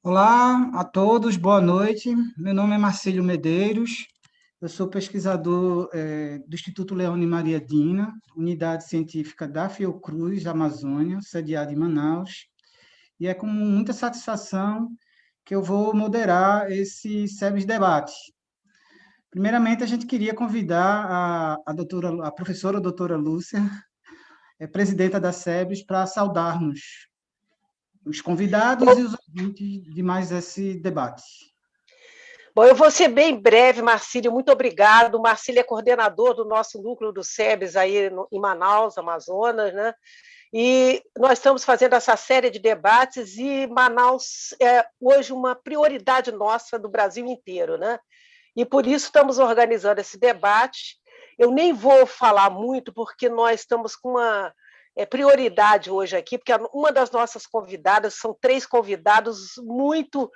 Olá a todos, boa noite. Meu nome é Marcílio Medeiros, eu sou pesquisador do Instituto Leone Maria Dina, unidade científica da Fiocruz, Amazônia, sediada em Manaus, e é com muita satisfação que eu vou moderar esse SEBS Debate. Primeiramente, a gente queria convidar a professora doutora Lúcia, presidenta da SEBS, para saudarmos os convidados e os ouvintes de mais esse debate. Bom, eu vou ser bem breve, Marcílio, muito obrigado. O Marcílio é coordenador do nosso núcleo do SEBS aí em Manaus, Amazonas, né? E nós estamos fazendo essa série de debates e Manaus é hoje uma prioridade nossa do Brasil inteiro, né? E por isso estamos organizando esse debate. Eu nem vou falar muito, porque nós estamos com uma prioridade hoje aqui, porque uma das nossas convidadas, são 3 convidados muito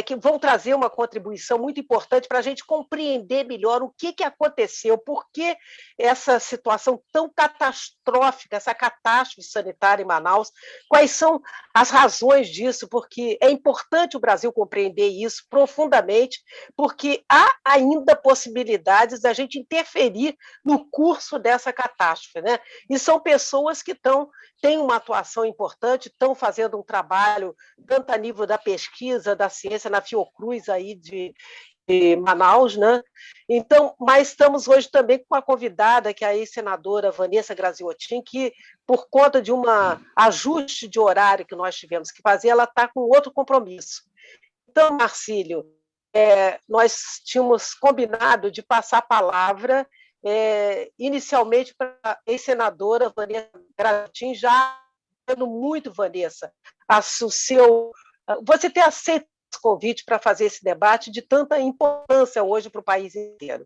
que vão trazer uma contribuição muito importante para a gente compreender melhor o que aconteceu, por que essa situação tão catastrófica, essa catástrofe sanitária em Manaus, quais são as razões disso, porque é importante o Brasil compreender isso profundamente, porque há ainda possibilidades da gente interferir no curso dessa catástrofe, né? E são pessoas que têm uma atuação importante, estão fazendo um trabalho, tanto a nível da pesquisa, da ciência, na Fiocruz aí de Manaus, né? Então, mas estamos hoje também com uma convidada, que é a ex-senadora Vanessa Graziotin, que, por conta de um ajuste de horário que nós tivemos que fazer, ela está com outro compromisso. Então, Marcílio, nós tínhamos combinado de passar a palavra inicialmente para a ex-senadora Vanessa Graziotin, já muito, Vanessa, você ter aceito esse convite para fazer esse debate de tanta importância hoje para o país inteiro.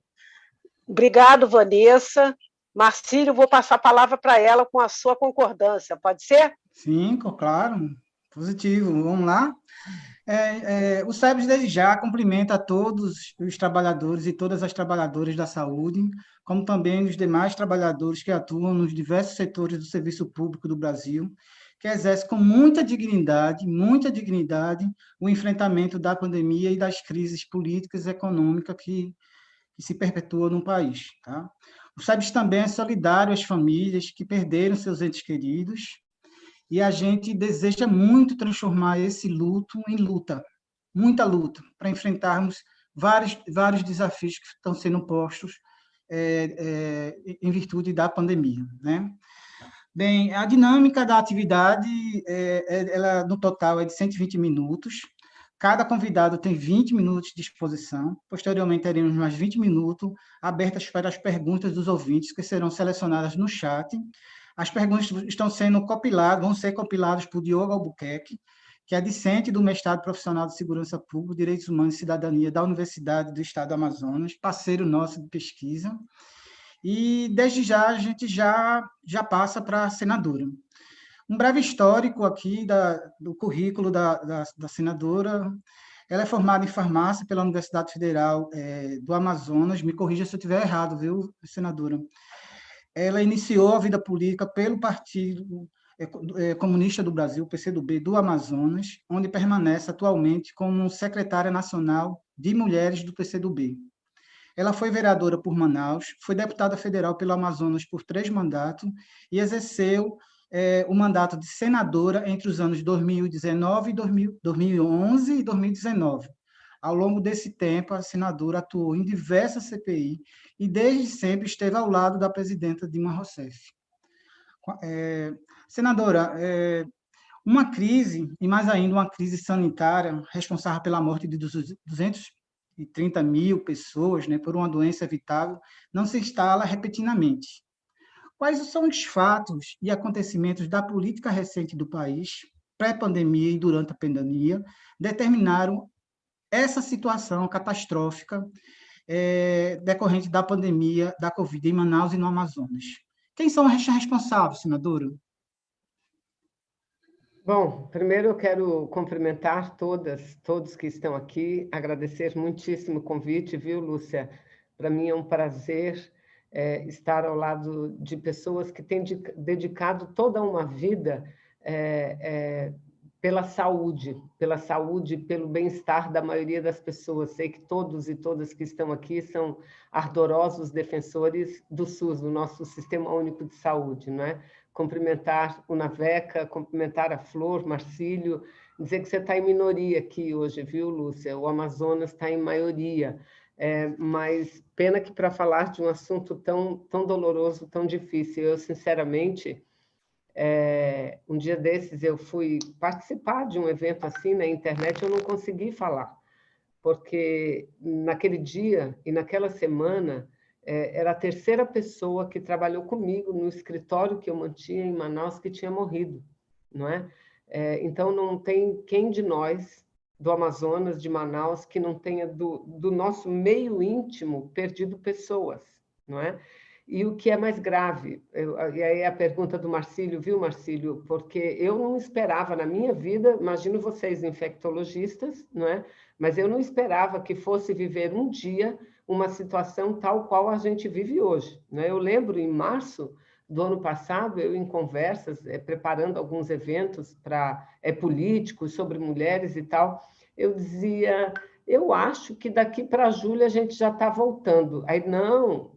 Obrigado, Vanessa. Marcílio, vou passar a palavra para ela com a sua concordância, pode ser? Sim, claro, positivo. Vamos lá. O SEBS, desde já, cumprimenta a todos os trabalhadores e todas as trabalhadoras da saúde, como também os demais trabalhadores que atuam nos diversos setores do serviço público do Brasil, que exercem com muita dignidade, o enfrentamento da pandemia e das crises políticas e econômicas que se perpetuam no país. Tá? O SEBS também é solidário às famílias que perderam seus entes queridos, e a gente deseja muito transformar esse luto em luta, muita luta, para enfrentarmos vários desafios que estão sendo postos em virtude da pandemia, né? Bem, a dinâmica da atividade, ela no total é de 120 minutos. Cada convidado tem 20 minutos de exposição. Posteriormente, teremos mais 20 minutos abertas para as perguntas dos ouvintes, que serão selecionadas no chat. As perguntas vão ser compiladas por Diogo Albuquerque, que é discente do mestrado profissional de Segurança Pública, Direitos Humanos e Cidadania da Universidade do Estado do Amazonas, parceiro nosso de pesquisa. E, desde já, a gente já passa para a senadora. Um breve histórico aqui do currículo da senadora. Ela é formada em farmácia pela Universidade Federal do Amazonas. Me corrija se eu estiver errado, viu, senadora? Ela iniciou a vida política pelo Partido Comunista do Brasil, PCdoB, do Amazonas, onde permanece atualmente como secretária nacional de mulheres do PCdoB. Ela foi vereadora por Manaus, foi deputada federal pelo Amazonas por 3 mandatos e exerceu o mandato de senadora entre os anos 2019, 2011 e 2019. Ao longo desse tempo, a senadora atuou em diversas CPI e, desde sempre, esteve ao lado da presidenta Dilma Rousseff. Senadora, uma crise, e mais ainda uma crise sanitária, responsável pela morte de 230 mil pessoas, né, por uma doença evitável, não se instala repentinamente. Quais são os fatos e acontecimentos da política recente do país, pré-pandemia e durante a pandemia, determinaram essa situação catastrófica decorrente da pandemia da Covid em Manaus e no Amazonas? Quem são os responsáveis, senadora? Bom, primeiro eu quero cumprimentar todos que estão aqui, agradecer muitíssimo o convite, viu, Lúcia? Para mim é um prazer estar ao lado de pessoas que têm dedicado toda uma vida pela saúde, pelo bem-estar da maioria das pessoas. Sei que todos e todas que estão aqui são ardorosos defensores do SUS, do nosso Sistema Único de Saúde, não é? Cumprimentar o Naveca, cumprimentar a Flor, Marcílio, dizer que você está em minoria aqui hoje, viu, Lúcia? O Amazonas está em maioria. Mas pena que para falar de um assunto tão doloroso, tão difícil, eu, sinceramente, um dia desses eu fui participar de um evento assim na internet, eu não consegui falar, porque naquele dia e naquela semana era a terceira pessoa que trabalhou comigo no escritório que eu mantinha em Manaus que tinha morrido, não é? Então, não tem quem de nós, do Amazonas, de Manaus, que não tenha do nosso meio íntimo perdido pessoas, não é? E o que é mais grave, e aí a pergunta do Marcílio, viu, Marcílio? Porque eu não esperava na minha vida, imagino vocês infectologistas, não é? Mas eu não esperava que fosse viver um dia uma situação tal qual a gente vive hoje, né? Eu lembro, em março do ano passado, eu em conversas, preparando alguns eventos políticos sobre mulheres e tal, eu dizia, eu acho que daqui para julho a gente já está voltando. Aí, não,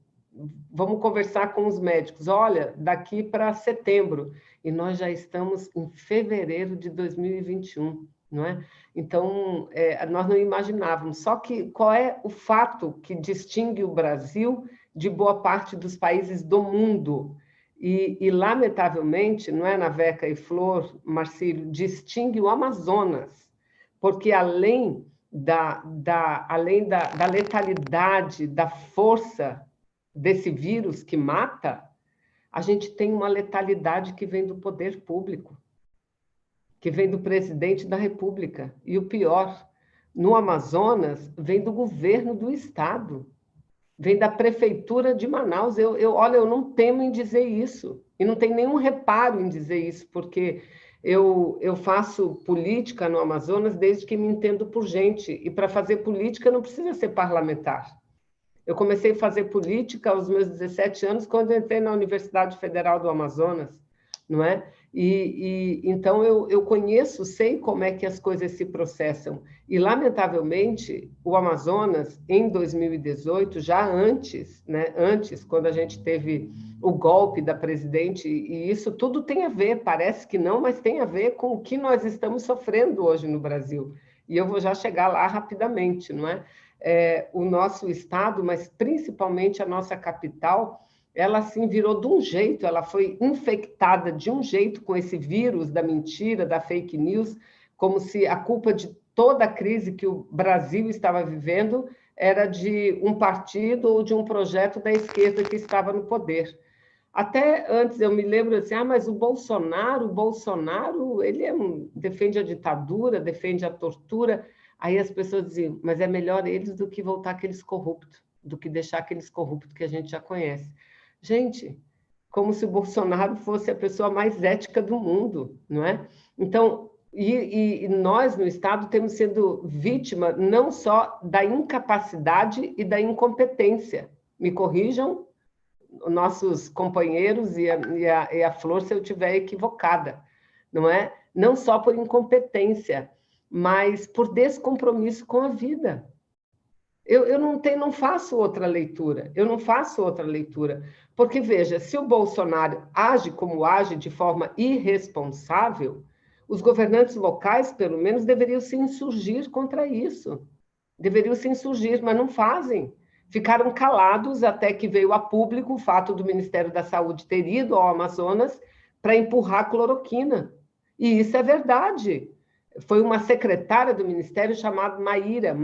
vamos conversar com os médicos. Olha, daqui para setembro. E nós já estamos em fevereiro de 2021, não é? Então, nós não imaginávamos. Só que qual é o fato que distingue o Brasil de boa parte dos países do mundo? E lamentavelmente, não é, Naveca e Flor, Marcílio, distingue o Amazonas, porque além da letalidade, da força desse vírus que mata, a gente tem uma letalidade que vem do poder público, que vem do presidente da República. E o pior, no Amazonas, vem do governo do estado, vem da prefeitura de Manaus. Olha, eu não temo em dizer isso, e não tem nenhum reparo em dizer isso, porque eu faço política no Amazonas desde que me entendo por gente, e para fazer política não precisa ser parlamentar. Eu comecei a fazer política aos meus 17 anos, quando entrei na Universidade Federal do Amazonas, não é? Então, eu conheço, sei como é que as coisas se processam. E, lamentavelmente, o Amazonas, em 2018, já antes, né? Antes, quando a gente teve o golpe da presidente, e isso tudo tem a ver, parece que não, mas tem a ver com o que nós estamos sofrendo hoje no Brasil. E eu vou já chegar lá rapidamente, não é? O nosso estado, mas principalmente a nossa capital, ela assim virou de um jeito, ela foi infectada de um jeito com esse vírus da mentira, da fake news, como se a culpa de toda a crise que o Brasil estava vivendo era de um partido ou de um projeto da esquerda que estava no poder. Até antes eu me lembro assim, mas o Bolsonaro, ele defende a ditadura, defende a tortura. Aí as pessoas diziam, mas é melhor eles do que voltar aqueles corruptos, do que deixar aqueles corruptos que a gente já conhece. Gente, como se o Bolsonaro fosse a pessoa mais ética do mundo, não é? Então, e nós no Estado temos sido vítima não só da incapacidade e da incompetência. Me corrijam nossos companheiros e a Flor se eu estiver equivocada, não é? Não só por incompetência, mas por descompromisso com a vida. Eu não faço outra leitura, porque, veja, se o Bolsonaro age como age de forma irresponsável, os governantes locais, pelo menos, deveriam se insurgir contra isso, mas não fazem. Ficaram calados até que veio a público o fato do Ministério da Saúde ter ido ao Amazonas para empurrar cloroquina. E isso é verdade. Foi uma secretária do Ministério chamada Maíra,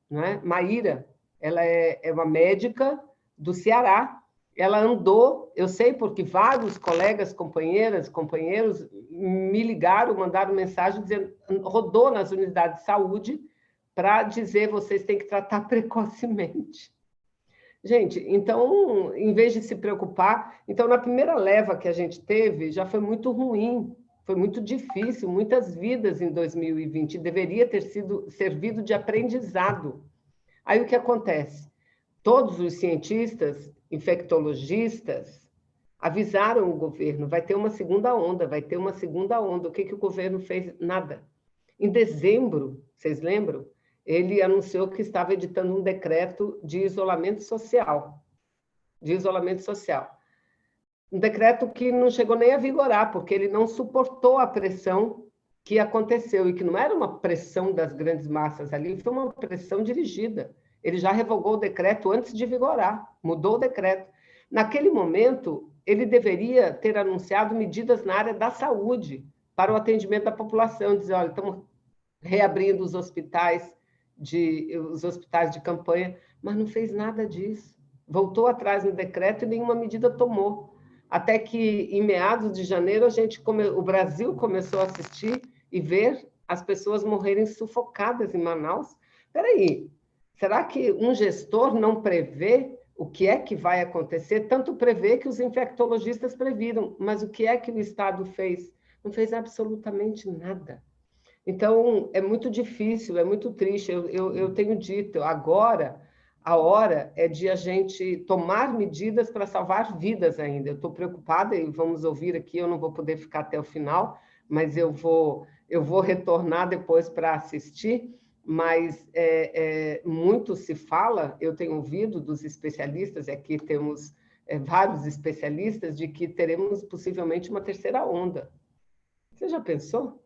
não é? Maíra, ela é uma médica do Ceará. Ela andou, eu sei porque vários colegas, companheiros me ligaram, mandaram mensagem dizendo, rodou nas unidades de saúde para dizer, vocês têm que tratar precocemente. Gente, então, em vez de se preocupar, então, na primeira leva que a gente teve, já foi muito ruim, foi muito difícil, muitas vidas em 2020, deveria ter servido de aprendizado. Aí o que acontece? Todos os cientistas, infectologistas, Avisaram o governo, vai ter uma segunda onda, vai ter uma segunda onda. O que o governo fez? Nada. Em dezembro, vocês lembram? Ele anunciou que estava editando um decreto de isolamento social. De isolamento social. Um decreto que não chegou nem a vigorar, porque ele não suportou a pressão que aconteceu, e que não era uma pressão das grandes massas ali, foi uma pressão dirigida. Ele já revogou o decreto antes de vigorar, mudou o decreto. Naquele momento, ele deveria ter anunciado medidas na área da saúde para o atendimento da população, dizer, olha, estamos reabrindo os hospitais de campanha, mas não fez nada disso. Voltou atrás no decreto e nenhuma medida tomou. Até que, em meados de janeiro, o Brasil começou a assistir e ver as pessoas morrerem sufocadas em Manaus. Espera aí, será que um gestor não prevê o que é que vai acontecer? Tanto prevê que os infectologistas previram, mas o que é que o Estado fez? Não fez absolutamente nada. Então, é muito difícil, é muito triste. Eu tenho dito, agora a hora é de a gente tomar medidas para salvar vidas ainda. Eu estou preocupada, e vamos ouvir aqui, eu não vou poder ficar até o final, mas eu vou retornar depois para assistir, mas muito se fala, eu tenho ouvido dos especialistas, e aqui temos vários especialistas, de que teremos possivelmente uma terceira onda. Você já pensou?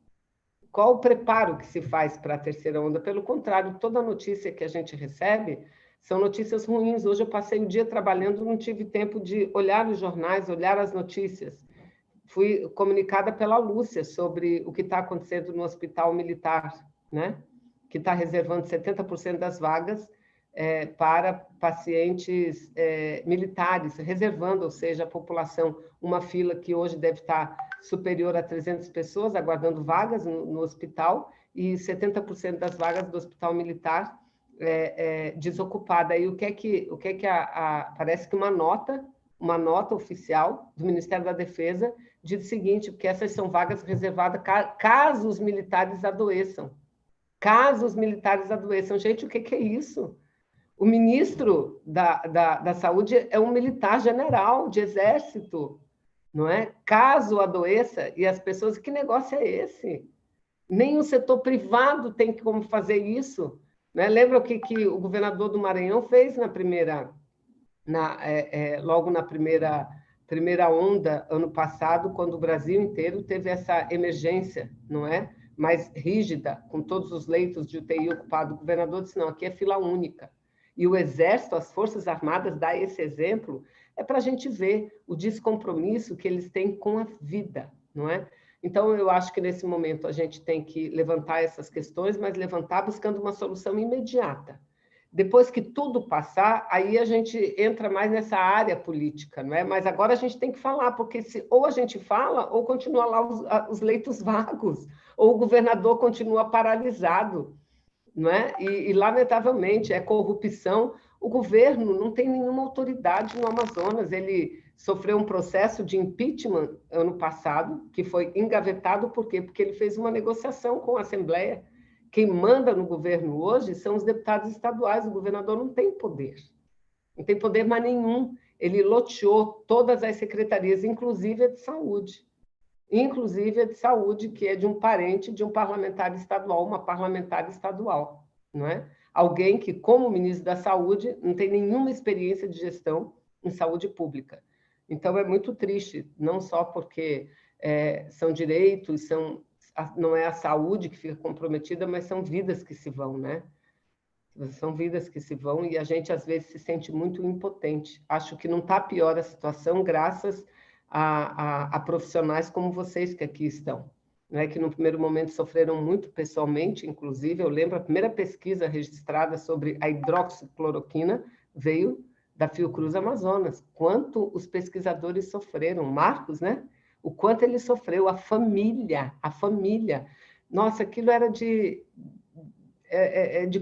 Qual o preparo que se faz para a terceira onda? Pelo contrário, toda notícia que a gente recebe são notícias ruins. Hoje eu passei o dia trabalhando, não tive tempo de olhar os jornais, olhar as notícias. Fui comunicada pela Lúcia sobre o que está acontecendo no hospital militar, né? Que está reservando 70% das vagas para pacientes militares, reservando, ou seja, a população, uma fila que hoje deve estar superior a 300 pessoas aguardando vagas no hospital, e 70% das vagas do hospital militar desocupada. E o que é que parece que uma nota oficial do Ministério da Defesa diz o seguinte, porque essas são vagas reservadas caso os militares adoeçam. Caso os militares adoeçam. Gente, o que é isso? O ministro da Saúde é um militar general de exército, não é? Caso adoeça, e as pessoas... Que negócio é esse? Nem o setor privado tem como fazer isso. Né? Lembra o que o governador do Maranhão fez logo na primeira onda, ano passado, quando o Brasil inteiro teve essa emergência, não é? Mais rígida, com todos os leitos de UTI ocupados. O governador disse, não, aqui é fila única. E o Exército, as Forças Armadas, dá esse exemplo, para a gente ver o descompromisso que eles têm com a vida, não é? Então, eu acho que nesse momento a gente tem que levantar essas questões, mas levantar buscando uma solução imediata. Depois que tudo passar, aí a gente entra mais nessa área política, não é? Mas agora a gente tem que falar, porque ou a gente fala, ou continua lá os leitos vagos, ou o governador continua paralisado, não é? E lamentavelmente, é corrupção. O governo não tem nenhuma autoridade no Amazonas. Ele sofreu um processo de impeachment ano passado, que foi engavetado. Por quê? Porque ele fez uma negociação com a Assembleia. Quem manda no governo hoje são os deputados estaduais. O governador não tem poder. Não tem poder mais nenhum. Ele loteou todas as secretarias, inclusive a de saúde. Inclusive a de saúde, que é de um parente de um parlamentar estadual, uma parlamentar estadual, não é? Alguém que, como ministro da Saúde, não tem nenhuma experiência de gestão em saúde pública. Então, é muito triste, não só porque são direitos, não é a saúde que fica comprometida, mas são vidas que se vão, né? São vidas que se vão, e a gente, às vezes, se sente muito impotente. Acho que não está pior a situação, graças a profissionais como vocês que aqui estão, né? Que no primeiro momento sofreram muito pessoalmente, inclusive. Eu lembro a primeira pesquisa registrada sobre a hidroxicloroquina veio da Fiocruz Amazonas. Quanto os pesquisadores sofreram, Marcos, né? O quanto ele sofreu, a família. Nossa, aquilo era de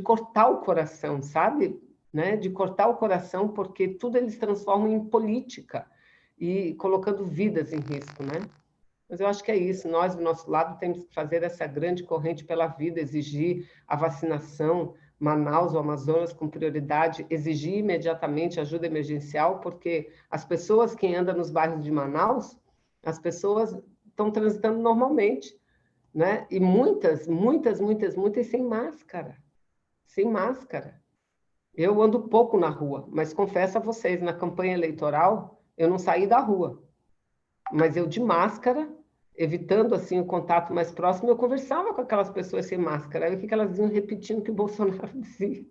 cortar o coração, sabe? Né? De cortar o coração, porque tudo eles transformam em política e colocando vidas em risco, né? Mas eu acho que é isso. Nós, do nosso lado, temos que fazer essa grande corrente pela vida, exigir a vacinação, Manaus, o Amazonas, com prioridade, exigir imediatamente ajuda emergencial, porque as pessoas que andam nos bairros de Manaus, as pessoas estão transitando normalmente, né? E muitas sem máscara. Sem máscara. Eu ando pouco na rua, mas confesso a vocês, na campanha eleitoral, eu não saí da rua. Mas eu de máscara, evitando assim o contato mais próximo, eu conversava com aquelas pessoas sem máscara. Aí o que elas iam repetindo o que o Bolsonaro dizia.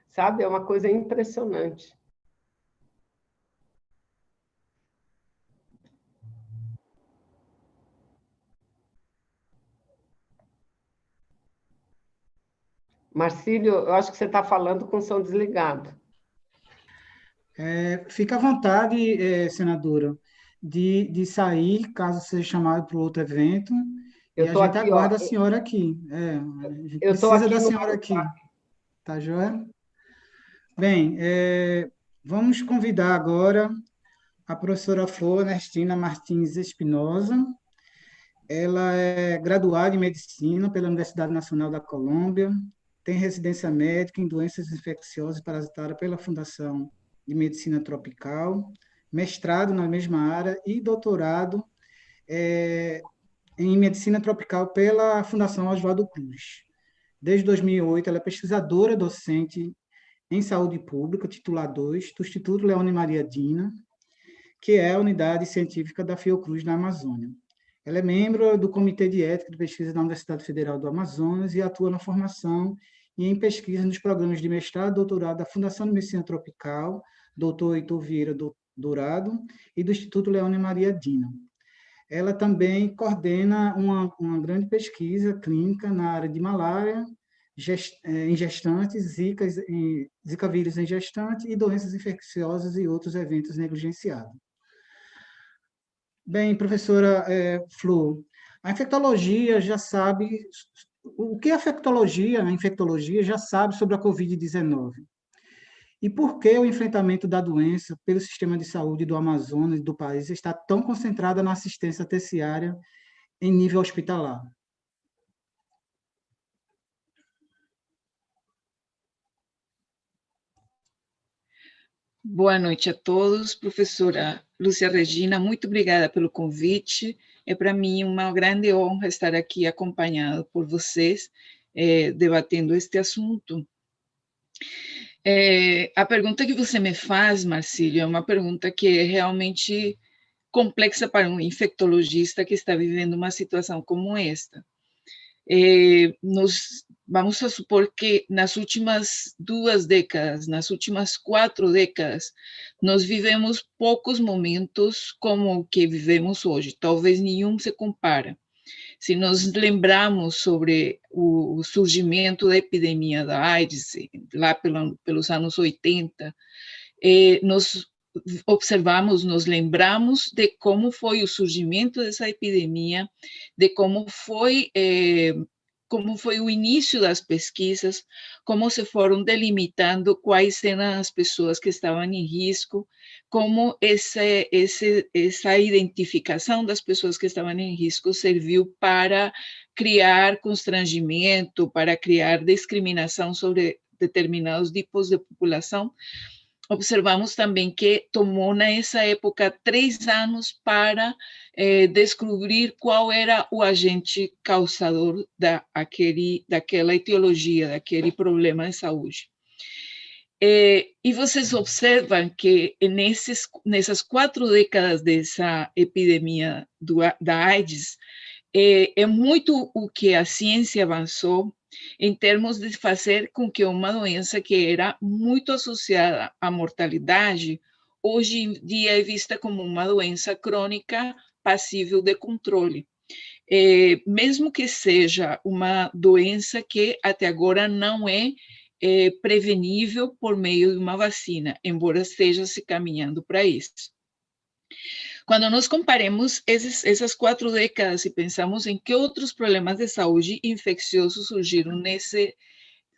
Sabe? É uma coisa impressionante. Marcílio, eu acho que você está falando com o som desligado. Fica à vontade, senadora, de sair, caso seja chamado para outro evento, Eu e a estou gente aqui, ó. aguarda a senhora aqui. A gente Eu estou precisa aqui da no senhora aqui, tá joia? Bem, vamos convidar agora a professora Flor Ernestina Martins Espinosa. Ela é graduada em Medicina pela Universidade Nacional da Colômbia, tem residência médica em doenças infecciosas e parasitárias pela Fundação de Medicina Tropical, mestrado na mesma área e doutorado em Medicina Tropical pela Fundação Oswaldo Cruz. Desde 2008, ela é pesquisadora docente em saúde pública, titular 2, do Instituto Leone Maria Dina, que é a unidade científica da Fiocruz na Amazônia. Ela é membro do Comitê de Ética de Pesquisa da Universidade Federal do Amazonas e atua na formação e em pesquisa nos programas de mestrado e doutorado da Fundação de Medicina Tropical, Dr. Heitor Vieira Dourado, e do Instituto Leone Maria Dina. Ela também coordena uma grande pesquisa clínica na área de malária, em gestantes, Zika vírus em gestante e doenças infecciosas e outros eventos negligenciados. Bem, professora Flor, a infectologia já sabe, o que a infectologia já sabe sobre a Covid-19? E por que o enfrentamento da doença pelo sistema de saúde do Amazonas e do país está tão concentrada na assistência terciária em nível hospitalar? Boa noite a todos. Professora Lúcia Regina, muito obrigada pelo convite. É para mim uma grande honra estar aqui acompanhado por vocês, debatendo este assunto. A pergunta que você me faz, Marcílio, é uma pergunta que é realmente complexa para um infectologista que está vivendo uma situação como esta. Vamos a supor que nas últimas 2 décadas, nas últimas 4 décadas, nós vivemos poucos momentos como o que vivemos hoje, talvez nenhum se compara. Se nós lembrarmos sobre o surgimento da epidemia da AIDS, lá pelos anos 80, nós observamos, nos lembramos de como foi o surgimento dessa epidemia, de como foi o início das pesquisas, como se foram delimitando quais eram as pessoas que estavam em risco, como essa identificação das pessoas que estavam em risco serviu para criar constrangimento, para criar discriminação sobre determinados tipos de população. Observamos também que tomou, nessa época, 3 anos para descobrir qual era o agente causador daquela etiologia, daquele problema de saúde. E vocês observam que nessas 4 décadas dessa epidemia da AIDS, é muito o que a ciência avançou em termos de fazer com que uma doença que era muito associada à mortalidade, hoje em dia é vista como uma doença crônica passível de controle. Mesmo que seja uma doença que até agora não é prevenível por meio de uma vacina, embora esteja se caminhando para isso. Quando nós comparemos essas 4 décadas e pensamos em que outros problemas de saúde infecciosos surgiram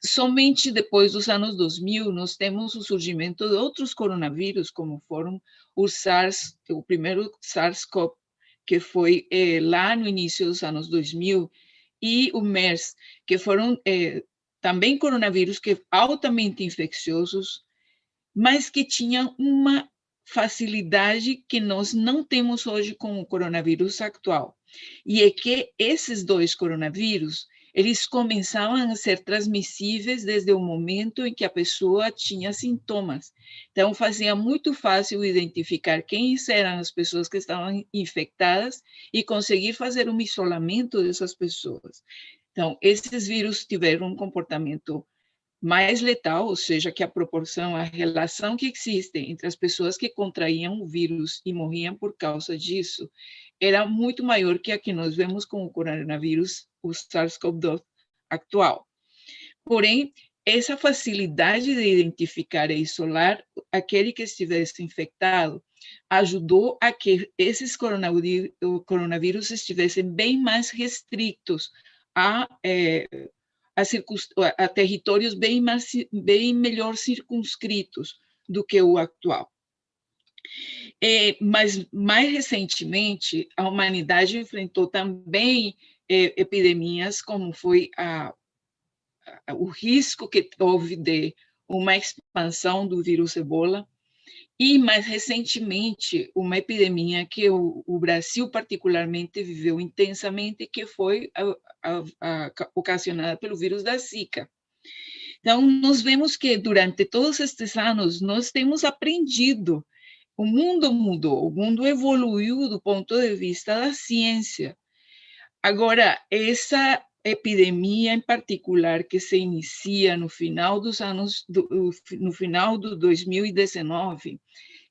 somente depois dos anos 2000, nós temos o surgimento de outros coronavírus, como foram o primeiro SARS-CoV, que foi lá no início dos anos 2000, e o MERS, que foram também coronavírus que altamente infecciosos, mas que tinham uma facilidade que nós não temos hoje com o coronavírus atual. E é que esses dois coronavírus, eles começavam a ser transmissíveis desde o momento em que a pessoa tinha sintomas. Então, fazia muito fácil identificar quem eram as pessoas que estavam infectadas e conseguir fazer um isolamento dessas pessoas. Então, esses vírus tiveram um comportamento mais letal, ou seja, que a proporção, a relação que existe entre as pessoas que contraíam o vírus e morriam por causa disso, era muito maior que a que nós vemos com o coronavírus, o SARS-CoV-2 atual. Porém, essa facilidade de identificar e isolar aquele que estivesse infectado ajudou a que esses coronavírus estivessem bem mais restritos a territórios bem melhor circunscritos do que o atual. Mas, mais recentemente, a humanidade enfrentou também epidemias, como foi o risco que houve de uma expansão do vírus Ebola, e, mais recentemente, uma epidemia que o Brasil particularmente viveu intensamente, que foi ocasionada pelo vírus da Zika. Então, nós vemos que durante todos estes anos, nós temos aprendido, o mundo mudou, o mundo evoluiu do ponto de vista da ciência. Agora, essa epidemia em particular que se inicia no final dos anos, no final do 2019,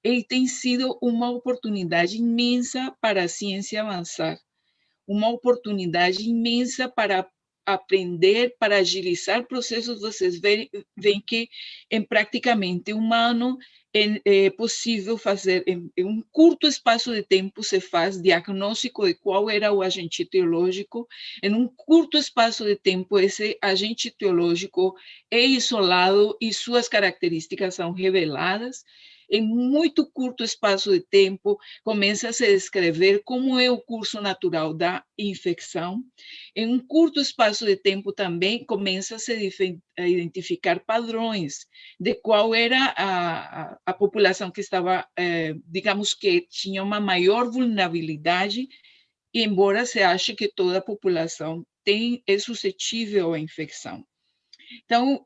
ele tem sido uma oportunidade imensa para a ciência avançar, uma oportunidade imensa para aprender, para agilizar processos. Vocês veem que em praticamente um ano é possível fazer, em um curto espaço de tempo, se faz diagnóstico de qual era o agente etiológico. Em um curto espaço de tempo, esse agente etiológico é isolado e suas características são reveladas. Em muito curto espaço de tempo, começa a se descrever como é o curso natural da infecção. Em um curto espaço de tempo também começa a identificar padrões de qual era a população que estava, digamos que tinha uma maior vulnerabilidade, embora se ache que toda a população é suscetível à infecção. Então,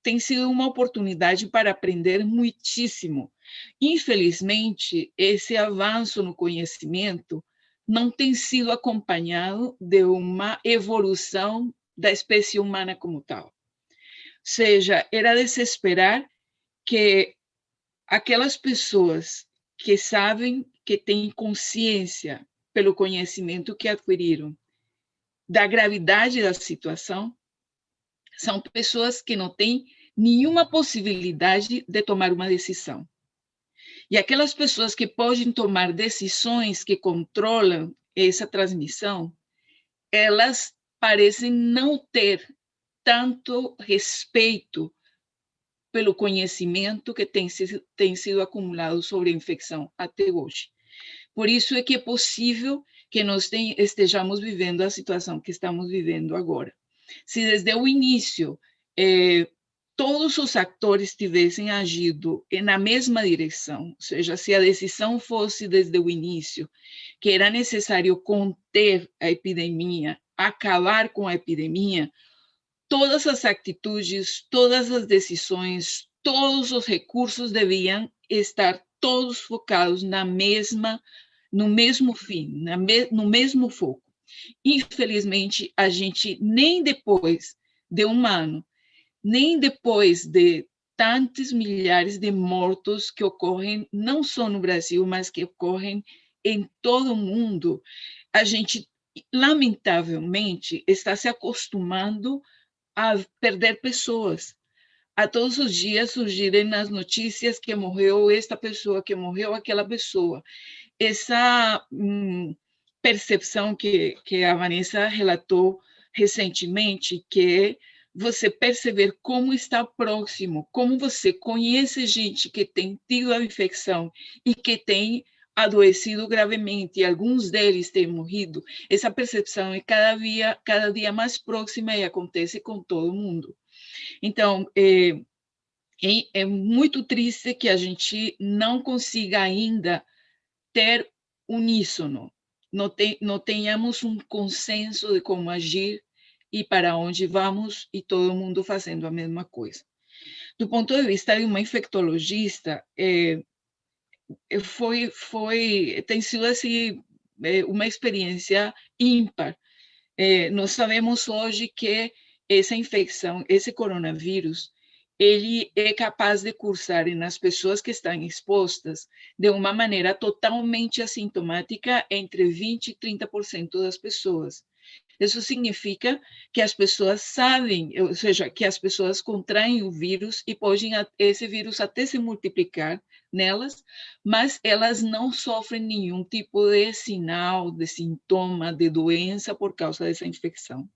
tem sido uma oportunidade para aprender muitíssimo. Infelizmente, esse avanço no conhecimento não tem sido acompanhado de uma evolução da espécie humana como tal. Ou seja, era de se esperar que aquelas pessoas que sabem, que têm consciência pelo conhecimento que adquiriram da gravidade da situação, são pessoas que não têm nenhuma possibilidade de tomar uma decisão. E aquelas pessoas que podem tomar decisões que controlam essa transmissão, elas parecem não ter tanto respeito pelo conhecimento que tem sido acumulado sobre a infecção até hoje. Por isso é que é possível que nós estejamos vivendo a situação que estamos vivendo agora. Se desde o início todos os atores tivessem agido na mesma direção, ou seja, se a decisão fosse desde o início que era necessário conter a epidemia, acabar com a epidemia, todas as atitudes, todas as decisões, todos os recursos deviam estar todos focados no mesmo fim, no mesmo foco. Infelizmente, a gente nem depois de um ano, nem depois de tantos milhares de mortos que ocorrem não só no Brasil, mas que ocorrem em todo o mundo, a gente, lamentavelmente, está se acostumando a perder pessoas. A todos os dias surgirem nas notícias que morreu esta pessoa, que morreu aquela pessoa. Essa percepção que a Vanessa relatou recentemente, que é você perceber como está próximo, como você conhece gente que tem tido a infecção e que tem adoecido gravemente, e alguns deles têm morrido. Essa percepção é cada dia mais próxima e acontece com todo mundo. Então, é muito triste que a gente não consiga ainda ter uníssono, não tenhamos um consenso de como agir e para onde vamos, e todo mundo fazendo a mesma coisa. Do ponto de vista de uma infectologista, tem sido assim, uma experiência ímpar. Nós sabemos hoje que essa infecção, esse coronavírus, ele é capaz de cursar nas pessoas que estão expostas de uma maneira totalmente assintomática entre 20% e 30% das pessoas. Isso significa que as pessoas sabem, ou seja, que as pessoas contraem o vírus e podem esse vírus até se multiplicar nelas, mas elas não sofrem nenhum tipo de sinal, de sintoma, de doença por causa dessa infecção.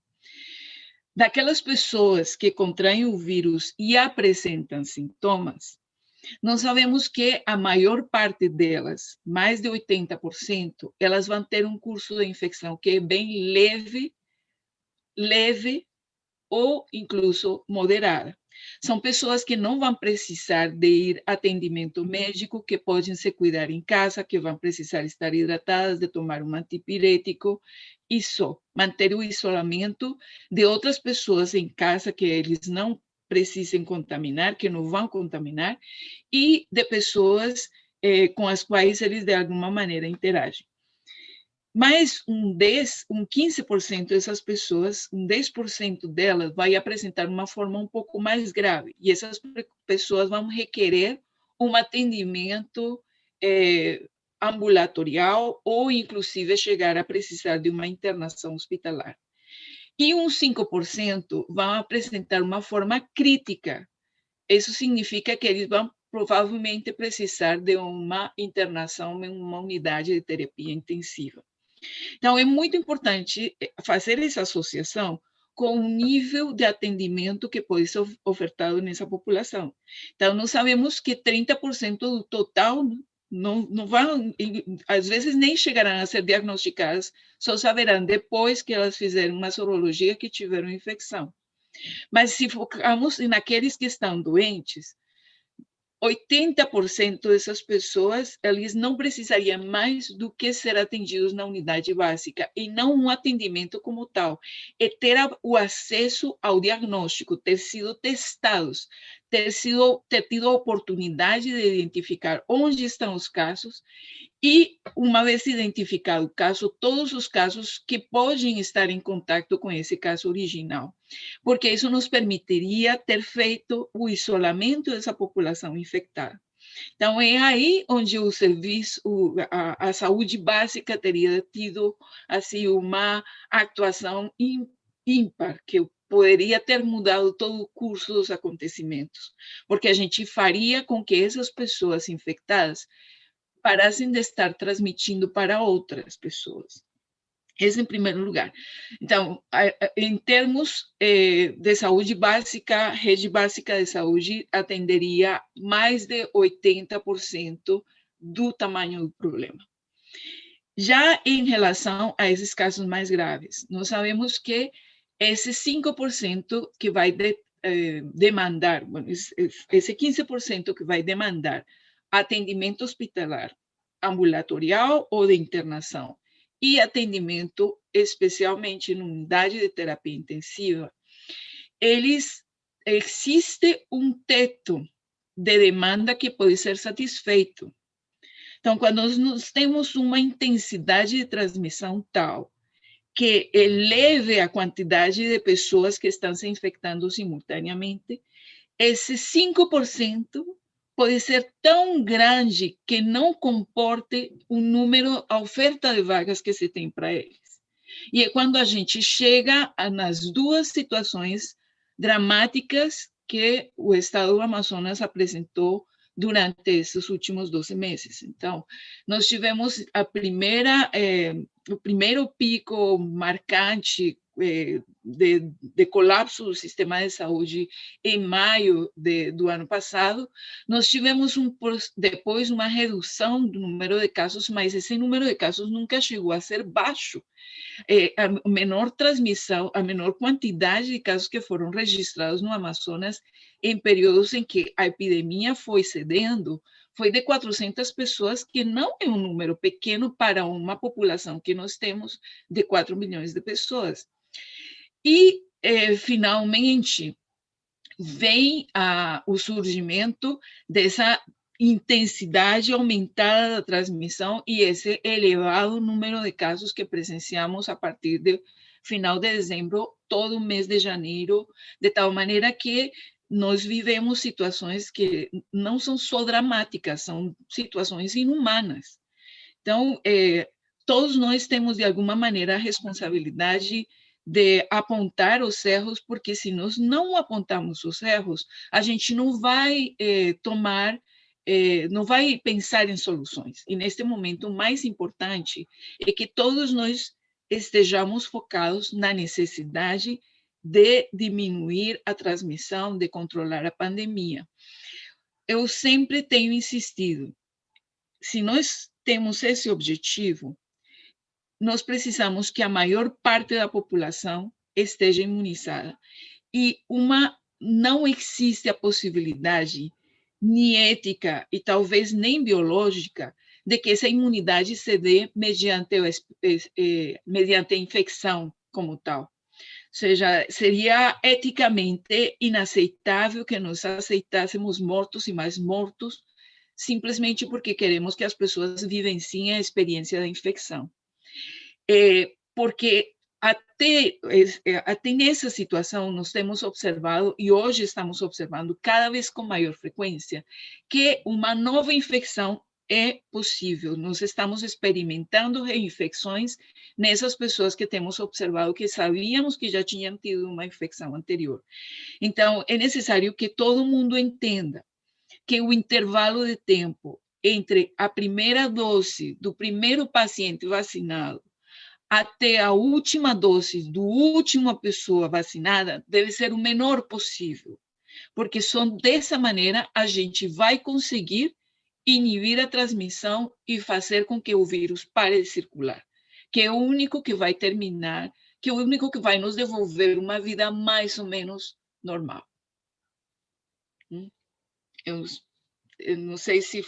Daquelas pessoas que contraem o vírus e apresentam sintomas, nós sabemos que a maior parte delas, mais de 80%, elas vão ter um curso de infecção que é bem leve ou incluso moderada. São pessoas que não vão precisar de ir a atendimento médico, que podem se cuidar em casa, que vão precisar estar hidratadas, de tomar um antipirético e só manter o isolamento de outras pessoas em casa que eles não precisem contaminar, que não vão contaminar, e de pessoas com as quais eles de alguma maneira interagem. Mas um 15% dessas pessoas, um 10% delas vai apresentar uma forma um pouco mais grave, e essas pessoas vão requerer um atendimento ambulatorial ou, inclusive, chegar a precisar de uma internação hospitalar. E uns 5% vão apresentar uma forma crítica. Isso significa que eles vão provavelmente precisar de uma internação em uma unidade de terapia intensiva. Então, é muito importante fazer essa associação com o nível de atendimento que pode ser ofertado nessa população. Então, nós sabemos que 30% do total não vão, às vezes nem chegarão a ser diagnosticadas, só saberão depois que elas fizeram uma sorologia que tiveram infecção. Mas se focamos naqueles que estão doentes, 80% dessas pessoas, eles não precisariam mais do que ser atendidos na unidade básica, e não um atendimento como tal, é ter o acesso ao diagnóstico, ter sido testados, ter tido a oportunidade de identificar onde estão os casos, e, uma vez identificado o caso, todos os casos que podem estar em contato com esse caso original, porque isso nos permitiria ter feito o isolamento dessa população infectada. Então, é aí onde o serviço, a saúde básica teria tido assim, uma atuação ímpar, que poderia ter mudado todo o curso dos acontecimentos, porque a gente faria com que essas pessoas infectadas parassem de estar transmitindo para outras pessoas. Esse em primeiro lugar. Então, em termos de saúde básica, a rede básica de saúde atenderia mais de 80% do tamanho do problema. Já em relação a esses casos mais graves, nós sabemos que esse 5% que vai demandar, esse 15% que vai demandar atendimento hospitalar, ambulatorial ou de internação, e atendimento especialmente em unidade de terapia intensiva, existe um teto de demanda que pode ser satisfeito. Então, quando nós temos uma intensidade de transmissão tal que eleve a quantidade de pessoas que estão se infectando simultaneamente, esse 5% pode ser tão grande que não comporte o número, a oferta de vagas que se tem para eles. E é quando a gente chega nas duas situações dramáticas que o estado do Amazonas apresentou durante esses últimos 12 meses. Então, nós tivemos o primeiro pico marcante de colapso do sistema de saúde em maio do ano passado. Nós tivemos depois uma redução do número de casos, mas esse número de casos nunca chegou a ser baixo. A menor transmissão, a menor quantidade de casos que foram registrados no Amazonas em períodos em que a epidemia foi cedendo, foi de 400 pessoas, que não é um número pequeno para uma população que nós temos de 4 milhões de pessoas. E, finalmente, vem o surgimento dessa intensidade aumentada da transmissão e esse elevado número de casos que presenciamos a partir do final de dezembro, todo o mês de janeiro, de tal maneira que nós vivemos situações que não são só dramáticas, são situações inumanas. Então, todos nós temos, de alguma maneira, a responsabilidade de apontar os erros, porque se nós não apontarmos os erros, a gente não vai não vai pensar em soluções. E neste momento, o mais importante é que todos nós estejamos focados na necessidade de diminuir a transmissão, de controlar a pandemia. Eu sempre tenho insistido, se nós temos esse objetivo, nós precisamos que a maior parte da população esteja imunizada. E não existe a possibilidade, nem ética e talvez nem biológica, de que essa imunidade se dê mediante a infecção como tal. Ou seja, seria eticamente inaceitável que nós aceitássemos mortos e mais mortos simplesmente porque queremos que as pessoas vivenciem a experiência da infecção. Porque até nessa situação nós temos observado, e hoje estamos observando cada vez com maior frequência, que uma nova infecção é possível. Nós estamos experimentando reinfecções nessas pessoas que temos observado que sabíamos que já tinham tido uma infecção anterior. Então, é necessário que todo mundo entenda que o intervalo de tempo entre a primeira dose do primeiro paciente vacinado até a última dose do última pessoa vacinada deve ser o menor possível, porque só dessa maneira a gente vai conseguir inibir a transmissão e fazer com que o vírus pare de circular, que é o único que vai terminar, que é o único que vai nos devolver uma vida mais ou menos normal. Eu não sei se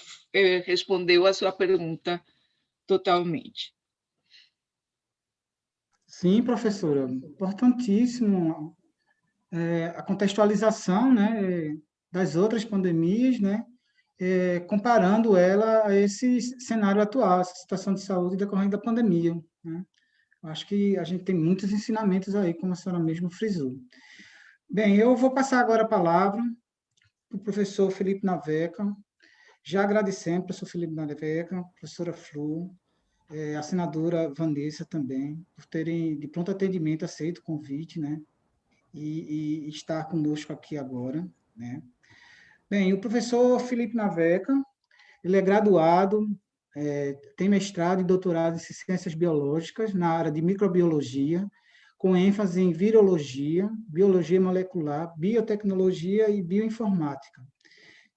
respondeu a sua pergunta totalmente. Sim, professora, importantíssimo a contextualização, né, das outras pandemias, né, comparando ela a esse cenário atual, essa situação de saúde decorrente da pandemia, né. Acho que a gente tem muitos ensinamentos aí, como a senhora mesmo frisou. Bem, eu vou passar agora a palavra para o professor Felipe Naveca, já agradecendo, professor Felipe Naveca, professora Flor, a senadora Vanessa também, por terem de pronto atendimento aceito o convite, né, e estar conosco aqui agora, né. Bem, o professor Felipe Naveca, ele é graduado, tem mestrado e doutorado em ciências biológicas na área de microbiologia, com ênfase em virologia, biologia molecular, biotecnologia e bioinformática.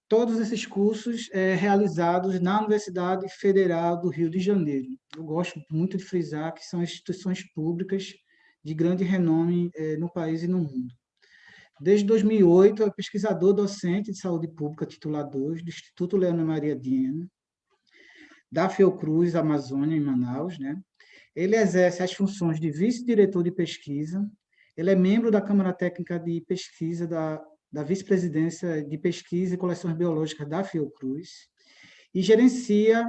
Todos esses cursos realizados na Universidade Federal do Rio de Janeiro. Eu gosto muito de frisar que são instituições públicas de grande renome no país e no mundo. Desde 2008, é pesquisador docente de saúde pública titular 2 do Instituto Leona Maria Diena, da Fiocruz Amazônia, em Manaus, né? Ele exerce as funções de vice-diretor de pesquisa, ele é membro da Câmara Técnica de Pesquisa da Vice-Presidência de Pesquisa e Coleções Biológicas da Fiocruz, e gerencia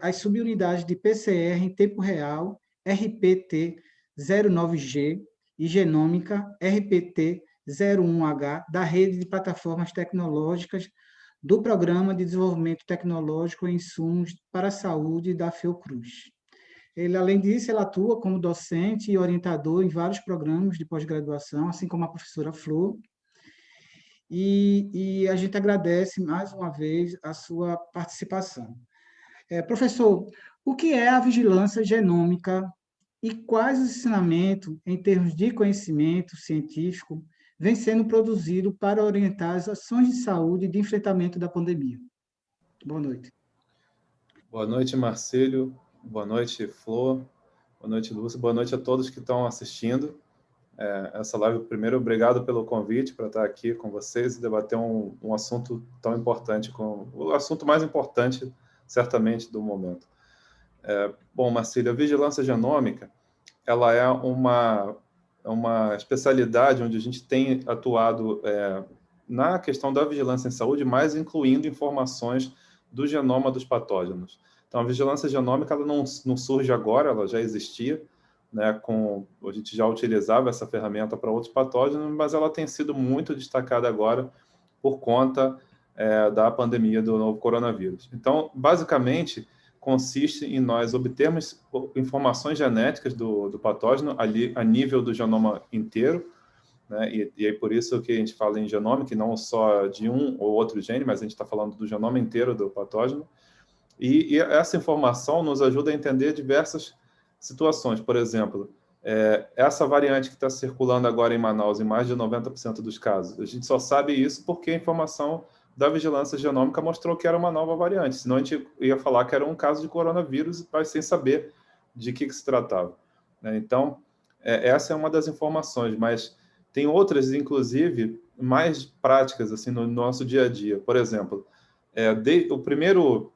as subunidades de PCR em tempo real, RPT-09G, e genômica, RPT-01H, da rede de plataformas tecnológicas do Programa de Desenvolvimento Tecnológico em Insumos para a Saúde da Fiocruz. Ele, além disso, ele atua como docente e orientador em vários programas de pós-graduação, assim como a professora Flor, e a gente agradece mais uma vez a sua participação. Professor, o que é a vigilância genômica e quais os ensinamentos, em termos de conhecimento científico, vem sendo produzido para orientar as ações de saúde e de enfrentamento da pandemia? Boa noite. Boa noite, Marcílio. Boa noite, Flor. Boa noite, Lúcia. Boa noite a todos que estão assistindo essa live. Primeiro, obrigado pelo convite para estar aqui com vocês e debater um assunto tão importante, o assunto mais importante, certamente, do momento. Bom, Marcília, a vigilância genômica, ela é uma especialidade onde a gente tem atuado na questão da vigilância em saúde, mas incluindo informações do genoma dos patógenos. Então, a vigilância genômica ela não surge agora, ela já existia, né, a gente já utilizava essa ferramenta para outros patógenos, mas ela tem sido muito destacada agora por conta da pandemia do novo coronavírus. Então, basicamente, consiste em nós obtermos informações genéticas do patógeno ali a nível do genoma inteiro, né? E é por isso que a gente fala em genômica, e não só de um ou outro gene, mas a gente está falando do genoma inteiro do patógeno. E essa informação nos ajuda a entender diversas situações. Por exemplo, essa variante que está circulando agora em Manaus, em mais de 90% dos casos, a gente só sabe isso porque a informação da vigilância genômica mostrou que era uma nova variante, senão a gente ia falar que era um caso de coronavírus, mas sem saber de que se tratava, né? Então, essa é uma das informações, mas tem outras, inclusive, mais práticas assim, no nosso dia a dia. Por exemplo, o primeiro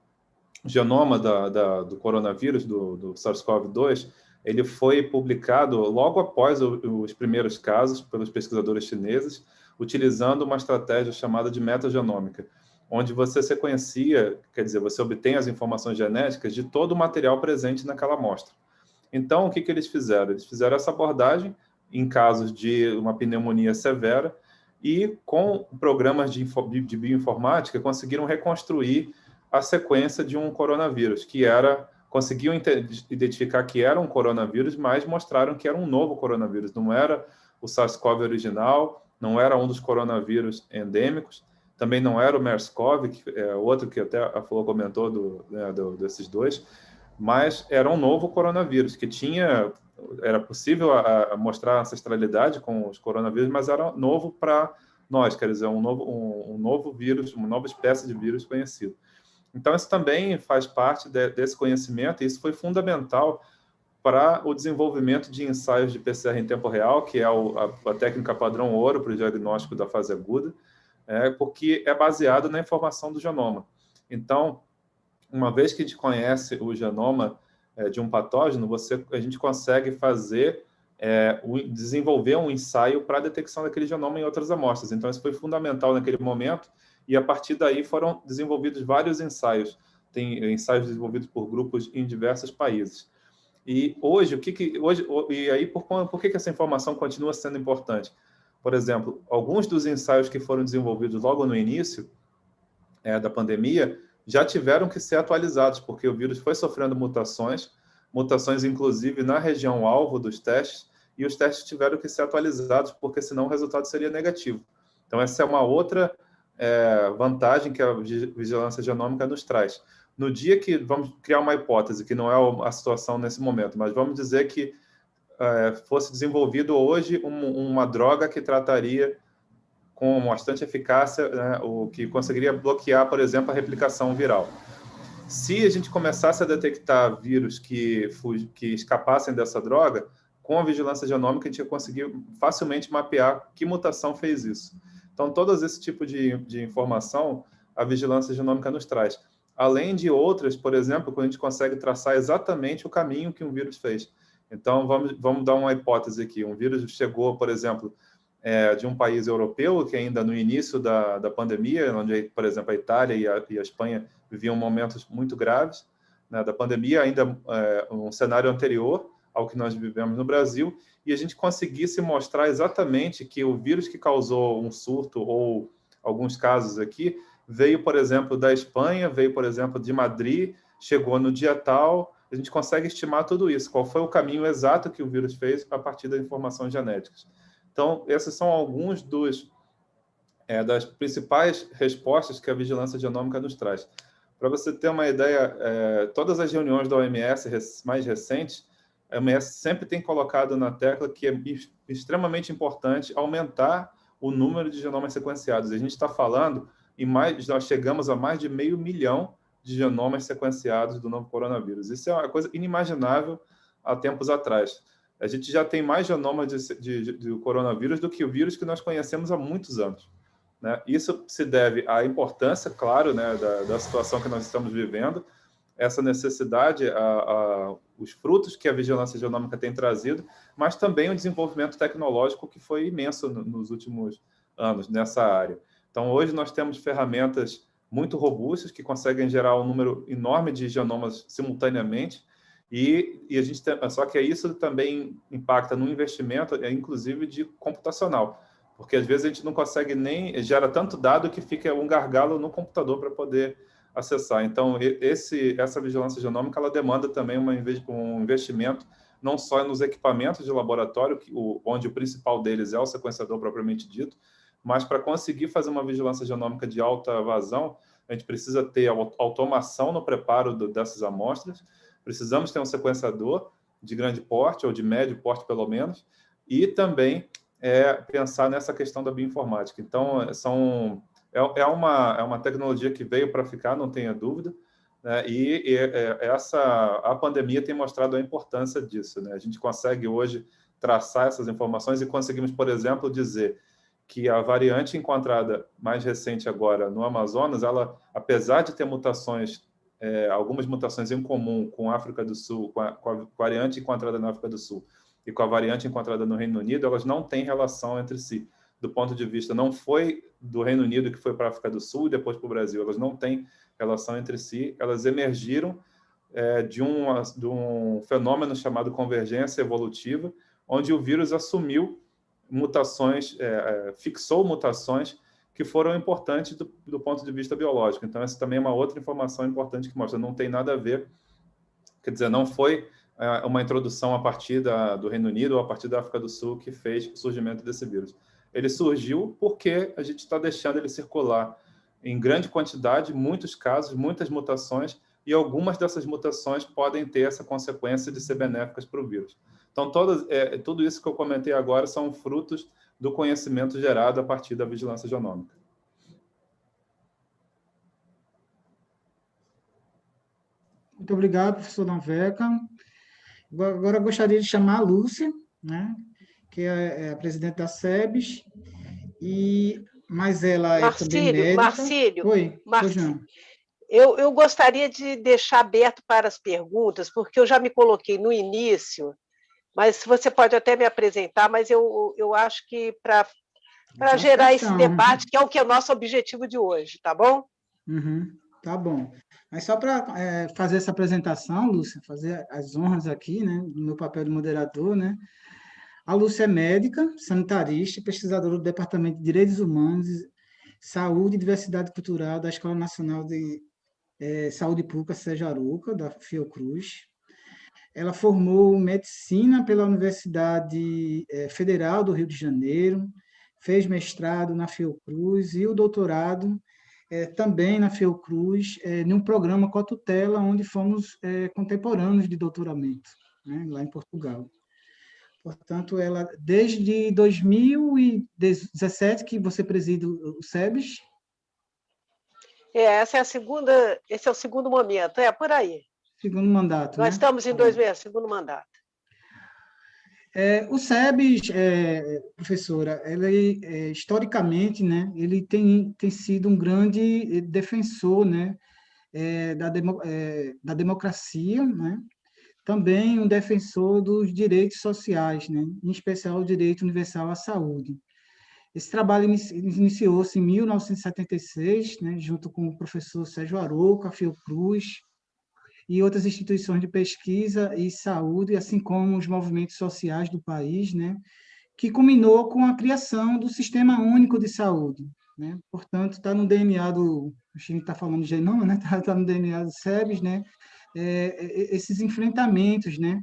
genoma do coronavírus, do SARS-CoV-2, ele foi publicado logo após os primeiros casos pelos pesquisadores chineses, utilizando uma estratégia chamada de metagenômica, onde você sequencia, quer dizer, você obtém as informações genéticas de todo o material presente naquela amostra. Então, o que eles fizeram? Eles fizeram essa abordagem em casos de uma pneumonia severa e, com programas de bioinformática, conseguiram reconstruir a sequência de um coronavírus, conseguiam identificar que era um coronavírus, mas mostraram que era um novo coronavírus, não era o SARS-CoV original, não era um dos coronavírus endêmicos, também não era o MERS-CoV, que é outro que até a Flor comentou desses dois, mas era um novo coronavírus, que era possível mostrar ancestralidade com os coronavírus, mas era novo para nós, quer dizer, um novo vírus, uma nova espécie de vírus conhecido. Então, isso também faz parte desse conhecimento, e isso foi fundamental para o desenvolvimento de ensaios de PCR em tempo real, que é a técnica padrão ouro para o diagnóstico da fase aguda, porque é baseado na informação do genoma. Então, uma vez que a gente conhece o genoma de um patógeno, a gente consegue desenvolver um ensaio para a detecção daquele genoma em outras amostras. Então, isso foi fundamental naquele momento, e a partir daí foram desenvolvidos vários ensaios. Tem ensaios desenvolvidos por grupos em diversos países. E hoje, por que essa informação continua sendo importante? Por exemplo, alguns dos ensaios que foram desenvolvidos logo no início da pandemia já tiveram que ser atualizados, porque o vírus foi sofrendo mutações inclusive na região alvo dos testes, e os testes tiveram que ser atualizados, porque senão o resultado seria negativo. Então, essa é uma outra vantagem que a vigilância genômica nos traz. No dia que vamos criar uma hipótese, que não é a situação nesse momento, mas vamos dizer que fosse desenvolvido hoje uma droga que trataria com bastante eficácia, né, o que conseguiria bloquear, por exemplo, a replicação viral. Se a gente começasse a detectar vírus que escapassem dessa droga, com a vigilância genômica a gente ia conseguir facilmente mapear que mutação fez isso. Então, todo esse tipo de informação a vigilância genômica nos traz. Além de outras, por exemplo, quando a gente consegue traçar exatamente o caminho que um vírus fez. Então, vamos dar uma hipótese aqui. Um vírus chegou, por exemplo, de um país europeu, que ainda no início da pandemia, onde, por exemplo, a Itália e a Espanha viviam momentos muito graves, né, da pandemia, ainda um cenário anterior ao que nós vivemos no Brasil, e a gente conseguisse mostrar exatamente que o vírus que causou um surto, ou alguns casos aqui, veio, por exemplo, da Espanha, veio, por exemplo, de Madrid, chegou no dia tal, a gente consegue estimar tudo isso, qual foi o caminho exato que o vírus fez a partir das informações genéticas. Então, esses são alguns das principais respostas que a vigilância genômica nos traz. Para você ter uma ideia, todas as reuniões da OMS mais recentes, a OMS sempre tem colocado na tecla que é extremamente importante aumentar o número de genomas sequenciados. A gente está falando nós chegamos a mais de 500 mil de genomas sequenciados do novo coronavírus. Isso é uma coisa inimaginável há tempos atrás. A gente já tem mais genomas de coronavírus do que o vírus que nós conhecemos há muitos anos, né? Isso se deve à importância, claro, né, da situação que nós estamos vivendo, essa necessidade, os frutos que a vigilância genômica tem trazido, mas também o desenvolvimento tecnológico que foi imenso nos últimos anos nessa área. Então, hoje nós temos ferramentas muito robustas que conseguem gerar um número enorme de genomas simultaneamente, e a gente só que isso também impacta no investimento, inclusive de computacional, porque às vezes a gente não consegue nem gera tanto dado que fica um gargalo no computador para poder acessar. Então, essa vigilância genômica ela demanda também um investimento não só nos equipamentos de laboratório, onde o principal deles é o sequenciador propriamente dito, mas para conseguir fazer uma vigilância genômica de alta vazão, a gente precisa ter automação no preparo dessas amostras, precisamos ter um sequenciador de grande porte, ou de médio porte pelo menos, e também pensar nessa questão da bioinformática. Então, é uma tecnologia que veio para ficar, não tenha dúvida, né? A pandemia tem mostrado a importância disso, né? A gente consegue hoje traçar essas informações e conseguimos, por exemplo, dizer que a variante encontrada mais recente agora no Amazonas, ela, apesar de ter mutações, algumas mutações em comum com a África do Sul, com a variante encontrada na África do Sul e com a variante encontrada no Reino Unido, elas não têm relação entre si. Do ponto de vista, não foi do Reino Unido que foi para a África do Sul e depois para o Brasil, elas não têm relação entre si, elas emergiram de um fenômeno chamado convergência evolutiva, onde o vírus assumiu mutações, fixou mutações que foram importantes do ponto de vista biológico. Então, essa também é uma outra informação importante que mostra, não tem nada a ver, quer dizer, não foi uma introdução a partir do Reino Unido ou a partir da África do Sul que fez o surgimento desse vírus. Ele surgiu porque a gente está deixando ele circular em grande quantidade, muitos casos, muitas mutações, e algumas dessas mutações podem ter essa consequência de ser benéficas para o vírus. Então, tudo isso que eu comentei agora são frutos do conhecimento gerado a partir da vigilância genômica. Muito obrigado, professor Naveca. Agora eu gostaria de chamar a Lúcia, né, que é a presidente da SEBS, mas ela é também médica. Marcílio, Oi, pois não. Eu gostaria de deixar aberto para as perguntas, porque eu já me coloquei no início, mas você pode até me apresentar, mas eu acho que para gerar esse debate, que é o que é o nosso objetivo de hoje, tá bom? Tá bom. Mas só para fazer essa apresentação, Lúcia, fazer as honras aqui, né, do meu papel de moderador, né? A Lúcia é médica, sanitarista, pesquisadora do Departamento de Direitos Humanos, Saúde e Diversidade Cultural da Escola Nacional de Saúde Pública Sérgio Arouca, da Fiocruz. Ela formou medicina pela Universidade Federal do Rio de Janeiro, fez mestrado na Fiocruz e o doutorado também na Fiocruz, em um programa cotutela, onde fomos contemporâneos de doutoramento, né, lá em Portugal. Portanto, ela, desde 2017, que você preside o SEBS? Esse é o segundo momento, por aí. Segundo mandato, Nós né? Estamos em 2000, segundo mandato. O SEBS, professora, ele, historicamente, né, ele tem sido um grande defensor, né, da democracia, né, também um defensor dos direitos sociais, né, em especial o direito universal à saúde. Esse trabalho iniciou-se em 1976, né, junto com o professor Sérgio Arouca, a Fiocruz, e outras instituições de pesquisa e saúde, assim como os movimentos sociais do país, né, que culminou com a criação do Sistema Único de Saúde, né? Portanto, está no DNA do... A gente está falando de genoma, né? Está no DNA do SEBS, né? Esses enfrentamentos, né?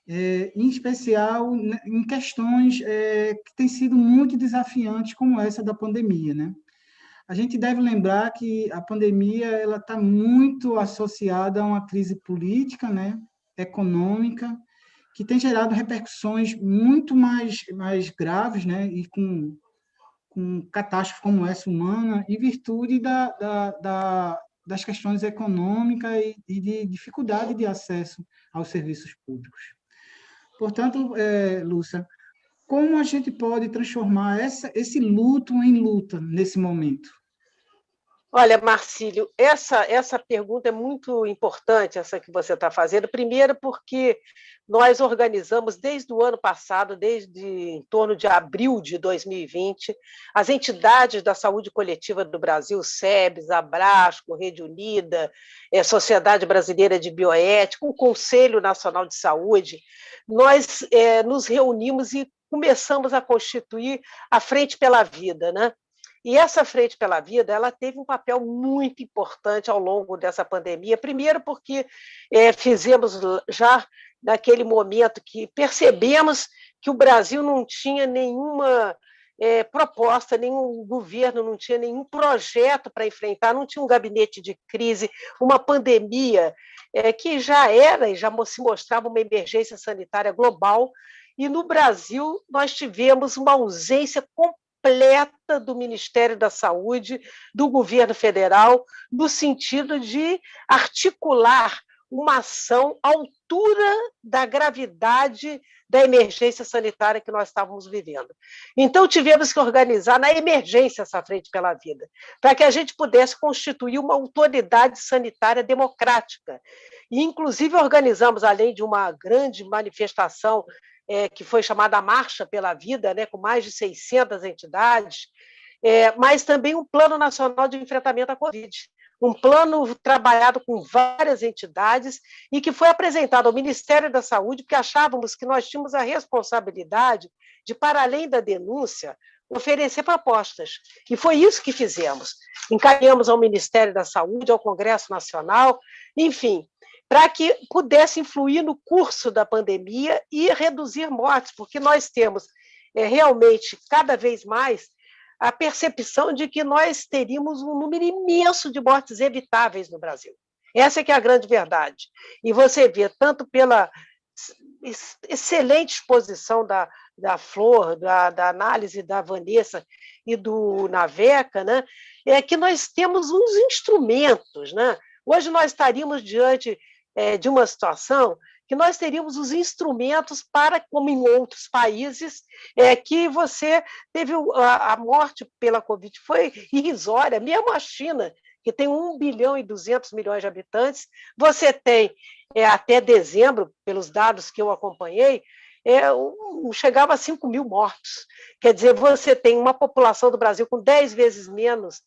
Em especial em questões que têm sido muito desafiantes, como essa da pandemia, né? A gente deve lembrar que a pandemia ela está muito associada a uma crise política, né, econômica, que tem gerado repercussões muito mais graves, né, e com catástrofe como essa humana, em virtude das questões econômicas e de dificuldade de acesso aos serviços públicos. Portanto, Lúcia, como a gente pode transformar esse luto em luta nesse momento? Olha, Marcílio, essa pergunta é muito importante, essa que você está fazendo. Primeiro, porque nós organizamos desde o ano passado, desde em torno de abril de 2020, as entidades da saúde coletiva do Brasil, SEBS, Abrasco, Rede Unida, Sociedade Brasileira de Bioética, o Conselho Nacional de Saúde, nós nos reunimos e começamos a constituir a Frente pela Vida, né? E essa Frente pela Vida, ela teve um papel muito importante ao longo dessa pandemia, primeiro porque fizemos já naquele momento que percebemos que o Brasil não tinha nenhuma proposta, nenhum governo não tinha nenhum projeto para enfrentar, não tinha um gabinete de crise, uma pandemia que já era e já se mostrava uma emergência sanitária global, e no Brasil nós tivemos uma ausência completa do Ministério da Saúde, do governo federal, no sentido de articular uma ação à altura da gravidade da emergência sanitária que nós estávamos vivendo. Então, tivemos que organizar na emergência essa Frente pela Vida, para que a gente pudesse constituir uma autoridade sanitária democrática. E, inclusive, organizamos, além de uma grande manifestação que foi chamada Marcha pela Vida, né, com mais de 600 entidades, mas também um Plano Nacional de Enfrentamento à Covid, um plano trabalhado com várias entidades e que foi apresentado ao Ministério da Saúde, porque achávamos que nós tínhamos a responsabilidade de, para além da denúncia, oferecer propostas. E foi isso que fizemos. Encaminhamos ao Ministério da Saúde, ao Congresso Nacional, enfim, para que pudesse influir no curso da pandemia e reduzir mortes, porque nós temos realmente, cada vez mais, a percepção de que nós teríamos um número imenso de mortes evitáveis no Brasil. Essa é que é a grande verdade. E você vê, tanto pela excelente exposição da Flor, da análise da Vanessa e do Naveca, né, que nós temos uns instrumentos. Né? Hoje nós estaríamos diante de uma situação que nós teríamos os instrumentos para, como em outros países, que você teve a morte pela Covid, foi irrisória, mesmo a China, que tem 1 bilhão e 200 milhões de habitantes, você tem, até dezembro, pelos dados que eu acompanhei, chegava a 5 mil mortos. Quer dizer, você tem uma população do Brasil com 10 vezes menos,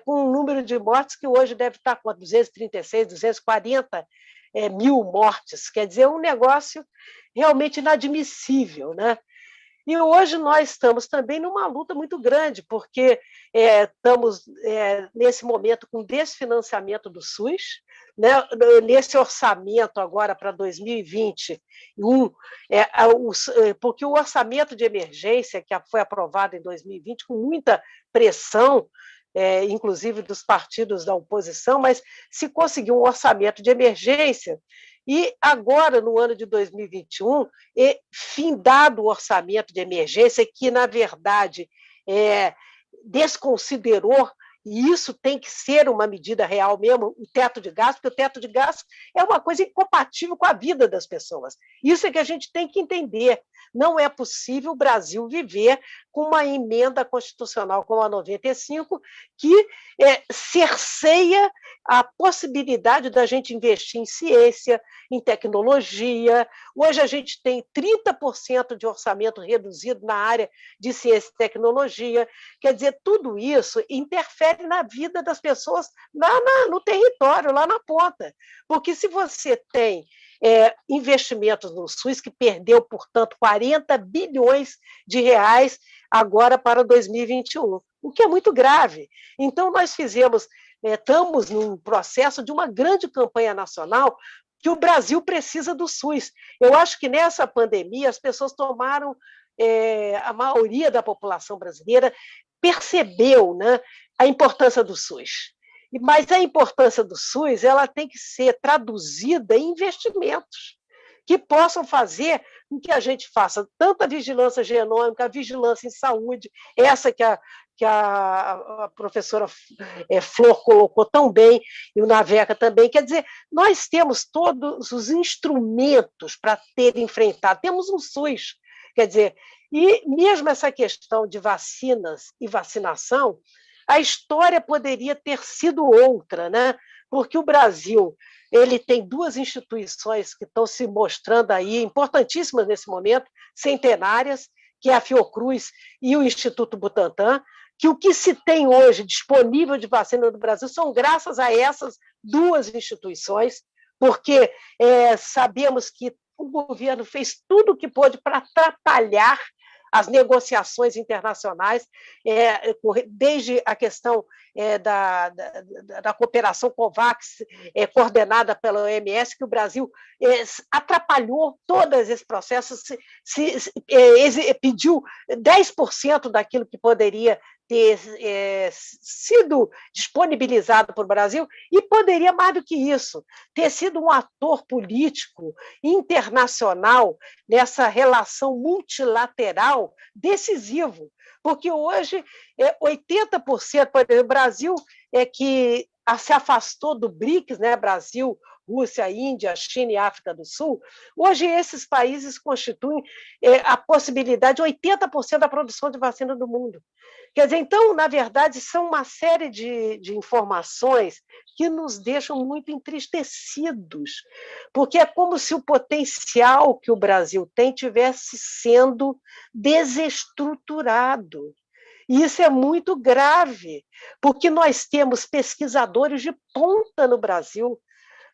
com um número de mortes que hoje deve estar com 236, 240 mil mortes. Quer dizer, um negócio realmente inadmissível, né? E hoje nós estamos também numa luta muito grande, porque estamos, nesse momento, com desfinanciamento do SUS, né? Nesse orçamento agora para 2021, porque o orçamento de emergência, que foi aprovado em 2020, com muita pressão, inclusive dos partidos da oposição, mas se conseguiu um orçamento de emergência. E agora, no ano de 2021, findado o orçamento de emergência, que, na verdade, desconsiderou, e isso tem que ser uma medida real mesmo, o teto de gasto, porque o teto de gasto é uma coisa incompatível com a vida das pessoas. Isso é que a gente tem que entender. Não é possível o Brasil viver com uma emenda constitucional como a 95, que cerceia a possibilidade da gente investir em ciência, em tecnologia. Hoje a gente tem 30% de orçamento reduzido na área de ciência e tecnologia. Quer dizer, tudo isso interfere na vida das pessoas no território, lá na ponta. Porque se você tem investimentos no SUS, que perdeu, portanto, 40 bilhões de reais agora para 2021, o que é muito grave. Então, nós estamos num processo de uma grande campanha nacional que o Brasil precisa do SUS. Eu acho que nessa pandemia as pessoas tomaram, a maioria da população brasileira percebeu, né, a importância do SUS. Mas a importância do SUS ela tem que ser traduzida em investimentos que possam fazer com que a gente faça tanto a vigilância genômica, a vigilância em saúde, essa que que a professora Flor colocou tão bem, e o Naveca também. Quer dizer, nós temos todos os instrumentos para ter enfrentado, temos um SUS, quer dizer, e mesmo essa questão de vacinas e vacinação, a história poderia ter sido outra, né? Porque o Brasil ele tem duas instituições que estão se mostrando aí importantíssimas nesse momento, centenárias, que é a Fiocruz e o Instituto Butantan, que o que se tem hoje disponível de vacina no Brasil são graças a essas duas instituições, porque sabemos que o governo fez tudo o que pôde para atrapalhar as negociações internacionais, desde a questão da cooperação COVAX, coordenada pela OMS, que o Brasil atrapalhou todos esses processos, pediu 10% daquilo que poderia ter sido disponibilizado para o Brasil, e poderia, mais do que isso, ter sido um ator político internacional nessa relação multilateral decisivo, porque hoje 80%, por exemplo, o Brasil que se afastou do BRICS, né? Brasil, Rússia, Índia, China e África do Sul, hoje esses países constituem a possibilidade de 80% da produção de vacina do mundo. Quer dizer, então, na verdade, são uma série de informações que nos deixam muito entristecidos, porque é como se o potencial que o Brasil tem tivesse sendo desestruturado. E isso é muito grave, porque nós temos pesquisadores de ponta no Brasil,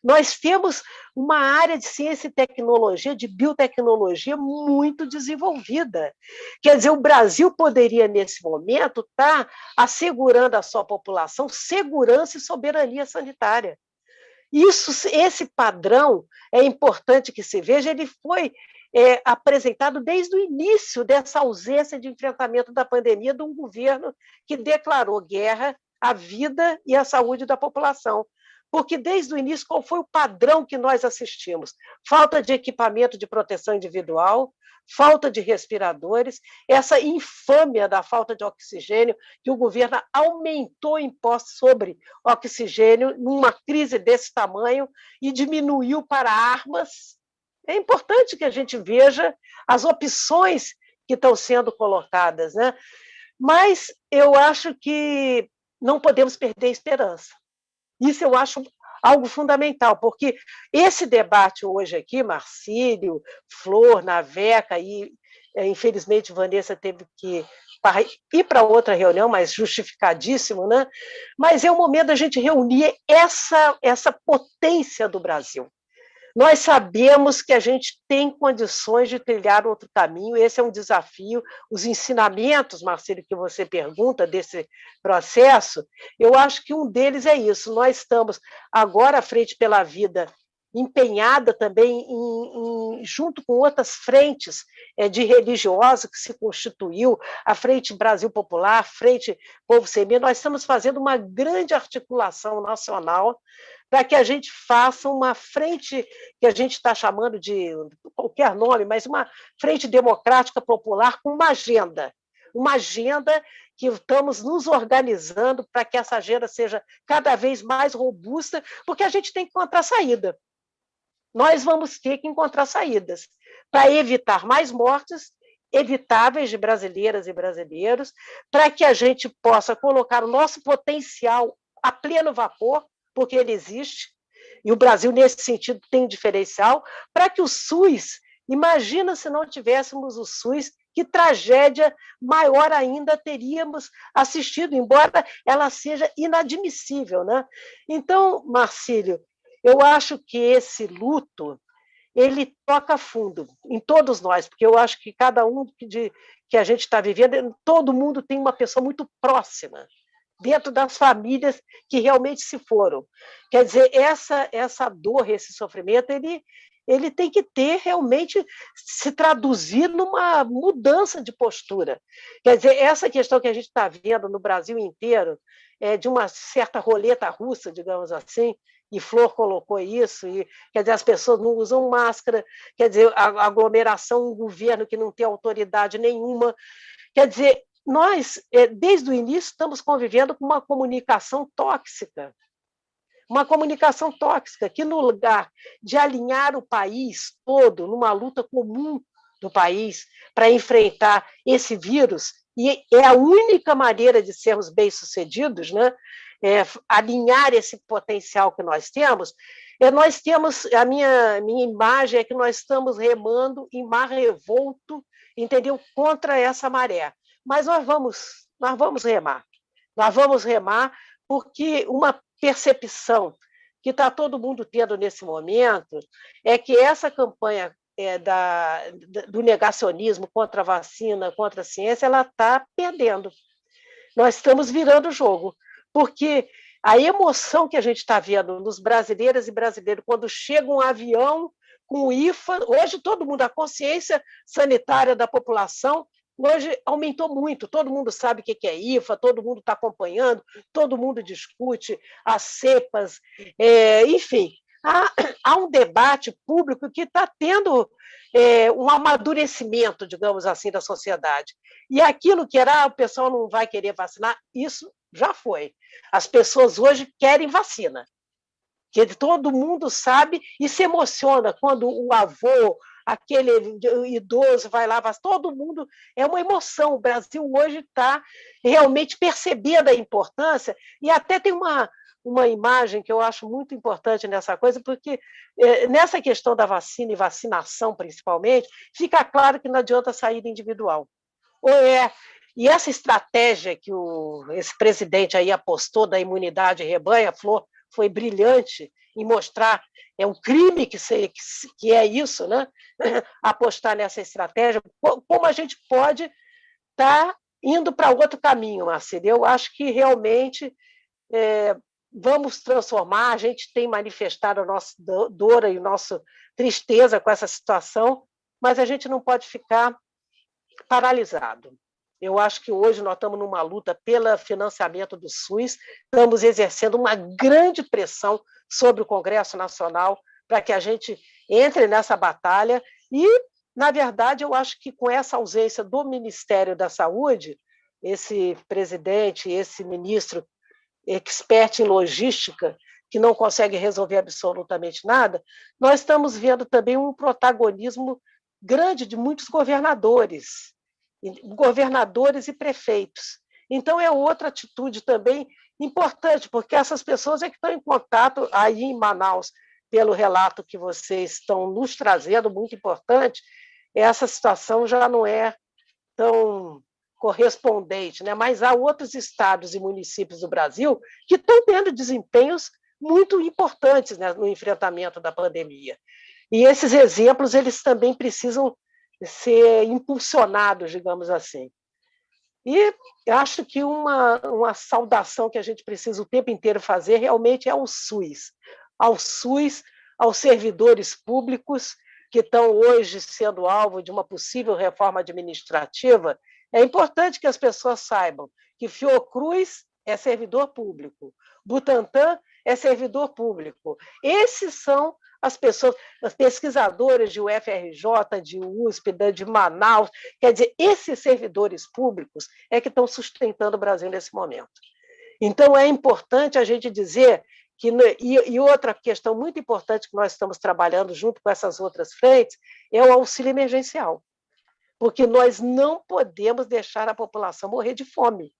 nós temos uma área de ciência e tecnologia, de biotecnologia muito desenvolvida. Quer dizer, o Brasil poderia, nesse momento, estar assegurando à sua população segurança e soberania sanitária. Esse padrão é importante que se veja, ele foi apresentado desde o início dessa ausência de enfrentamento da pandemia de um governo que declarou guerra à vida e à saúde da população. Porque, desde o início, qual foi o padrão que nós assistimos? Falta de equipamento de proteção individual, falta de respiradores, essa infâmia da falta de oxigênio, que o governo aumentou impostos sobre oxigênio numa crise desse tamanho e diminuiu para armas. É importante que a gente veja as opções que estão sendo colocadas, né? Mas eu acho que não podemos perder a esperança. Isso eu acho algo fundamental, porque esse debate hoje aqui, Marcílio, Flor, Naveca, e infelizmente Vanessa teve que ir para outra reunião, mas justificadíssimo, né? Mas é o momento da gente reunir essa potência do Brasil. Nós sabemos que a gente tem condições de trilhar outro caminho, esse é um desafio. Os ensinamentos, Marcílio, que você pergunta desse processo, eu acho que um deles é isso. Nós estamos agora à Frente pela Vida, empenhada também junto com outras frentes de religiosos que se constituiu, a Frente Brasil Popular, a Frente Povo Sem Medo. Nós estamos fazendo uma grande articulação nacional para que a gente faça uma frente que a gente está chamando de qualquer nome, mas uma frente democrática popular com uma agenda que estamos nos organizando para que essa agenda seja cada vez mais robusta, porque a gente tem que encontrar saída. Nós vamos ter que encontrar saídas para evitar mais mortes evitáveis de brasileiras e brasileiros, para que a gente possa colocar o nosso potencial a pleno vapor, porque ele existe, e o Brasil, nesse sentido, tem um diferencial, para que o SUS, imagina se não tivéssemos o SUS, que tragédia maior ainda teríamos assistido, embora ela seja inadmissível, né? Então, Marcílio, eu acho que esse luto, ele toca fundo em todos nós, porque eu acho que cada um que a gente está vivendo, todo mundo tem uma pessoa muito próxima, dentro das famílias que realmente se foram. Quer dizer, essa dor, esse sofrimento, ele tem que ter realmente se traduzir numa mudança de postura. Quer dizer, essa questão que a gente está vendo no Brasil inteiro, de uma certa roleta russa, digamos assim, e Flor colocou isso, e, quer dizer, as pessoas não usam máscara, quer dizer, a aglomeração, um governo que não tem autoridade nenhuma. Quer dizer, nós, desde o início, estamos convivendo com uma comunicação tóxica. Uma comunicação tóxica que, no lugar de alinhar o país todo numa luta comum do país para enfrentar esse vírus, e é a única maneira de sermos bem-sucedidos, né? Alinhar esse potencial que nós temos, a minha imagem é que nós estamos remando em mar revolto, entendeu? Contra essa maré. Mas nós vamos remar porque uma percepção que está todo mundo tendo nesse momento é que essa campanha do negacionismo contra a vacina, contra a ciência, ela está perdendo. Nós estamos virando o jogo, porque a emoção que a gente está vendo nos brasileiras e brasileiros quando chega um avião com o IFA, hoje todo mundo, a consciência sanitária da população hoje aumentou muito, todo mundo sabe o que é IFA, todo mundo está acompanhando, todo mundo discute as cepas, enfim, há um debate público que está tendo um amadurecimento, digamos assim, da sociedade. E aquilo que era, o pessoal não vai querer vacinar, isso já foi. As pessoas hoje querem vacina, que todo mundo sabe e se emociona quando o avô, aquele idoso vai lá, todo mundo, é uma emoção. O Brasil hoje está realmente percebendo a importância, e até tem uma imagem que eu acho muito importante nessa coisa, porque nessa questão da vacina e vacinação, principalmente, fica claro que não adianta saída individual. E essa estratégia que esse presidente aí apostou da imunidade rebanho, foi brilhante em mostrar um crime que é isso, né? Apostar nessa estratégia, como a gente pode estar indo para outro caminho, Marcelo. Eu acho que realmente vamos transformar, a gente tem manifestado a nossa dor e a nossa tristeza com essa situação, mas a gente não pode ficar paralisado. Eu acho que hoje nós estamos numa luta pelo financiamento do SUS, estamos exercendo uma grande pressão sobre o Congresso Nacional para que a gente entre nessa batalha e, na verdade, eu acho que com essa ausência do Ministério da Saúde, esse presidente, esse ministro expert em logística, que não consegue resolver absolutamente nada, nós estamos vendo também um protagonismo grande de muitos governadores e prefeitos. Então, é outra atitude também importante, porque essas pessoas que estão em contato aí em Manaus, pelo relato que vocês estão nos trazendo, muito importante, essa situação já não é tão correspondente, né? Mas há outros estados e municípios do Brasil que estão tendo desempenhos muito importantes, né, no enfrentamento da pandemia. E esses exemplos eles também precisam ser impulsionados, digamos assim. E acho que uma saudação que a gente precisa o tempo inteiro fazer realmente é ao SUS, aos servidores públicos que estão hoje sendo alvo de uma possível reforma administrativa. É importante que as pessoas saibam que Fiocruz é servidor público, Butantan é servidor público. Esses são as pessoas, as pesquisadoras de UFRJ, de USP, de Manaus, quer dizer, esses servidores públicos é que estão sustentando o Brasil nesse momento. Então, é importante a gente dizer que, e outra questão muito importante que nós estamos trabalhando junto com essas outras frentes, é o auxílio emergencial, porque nós não podemos deixar a população morrer de fome.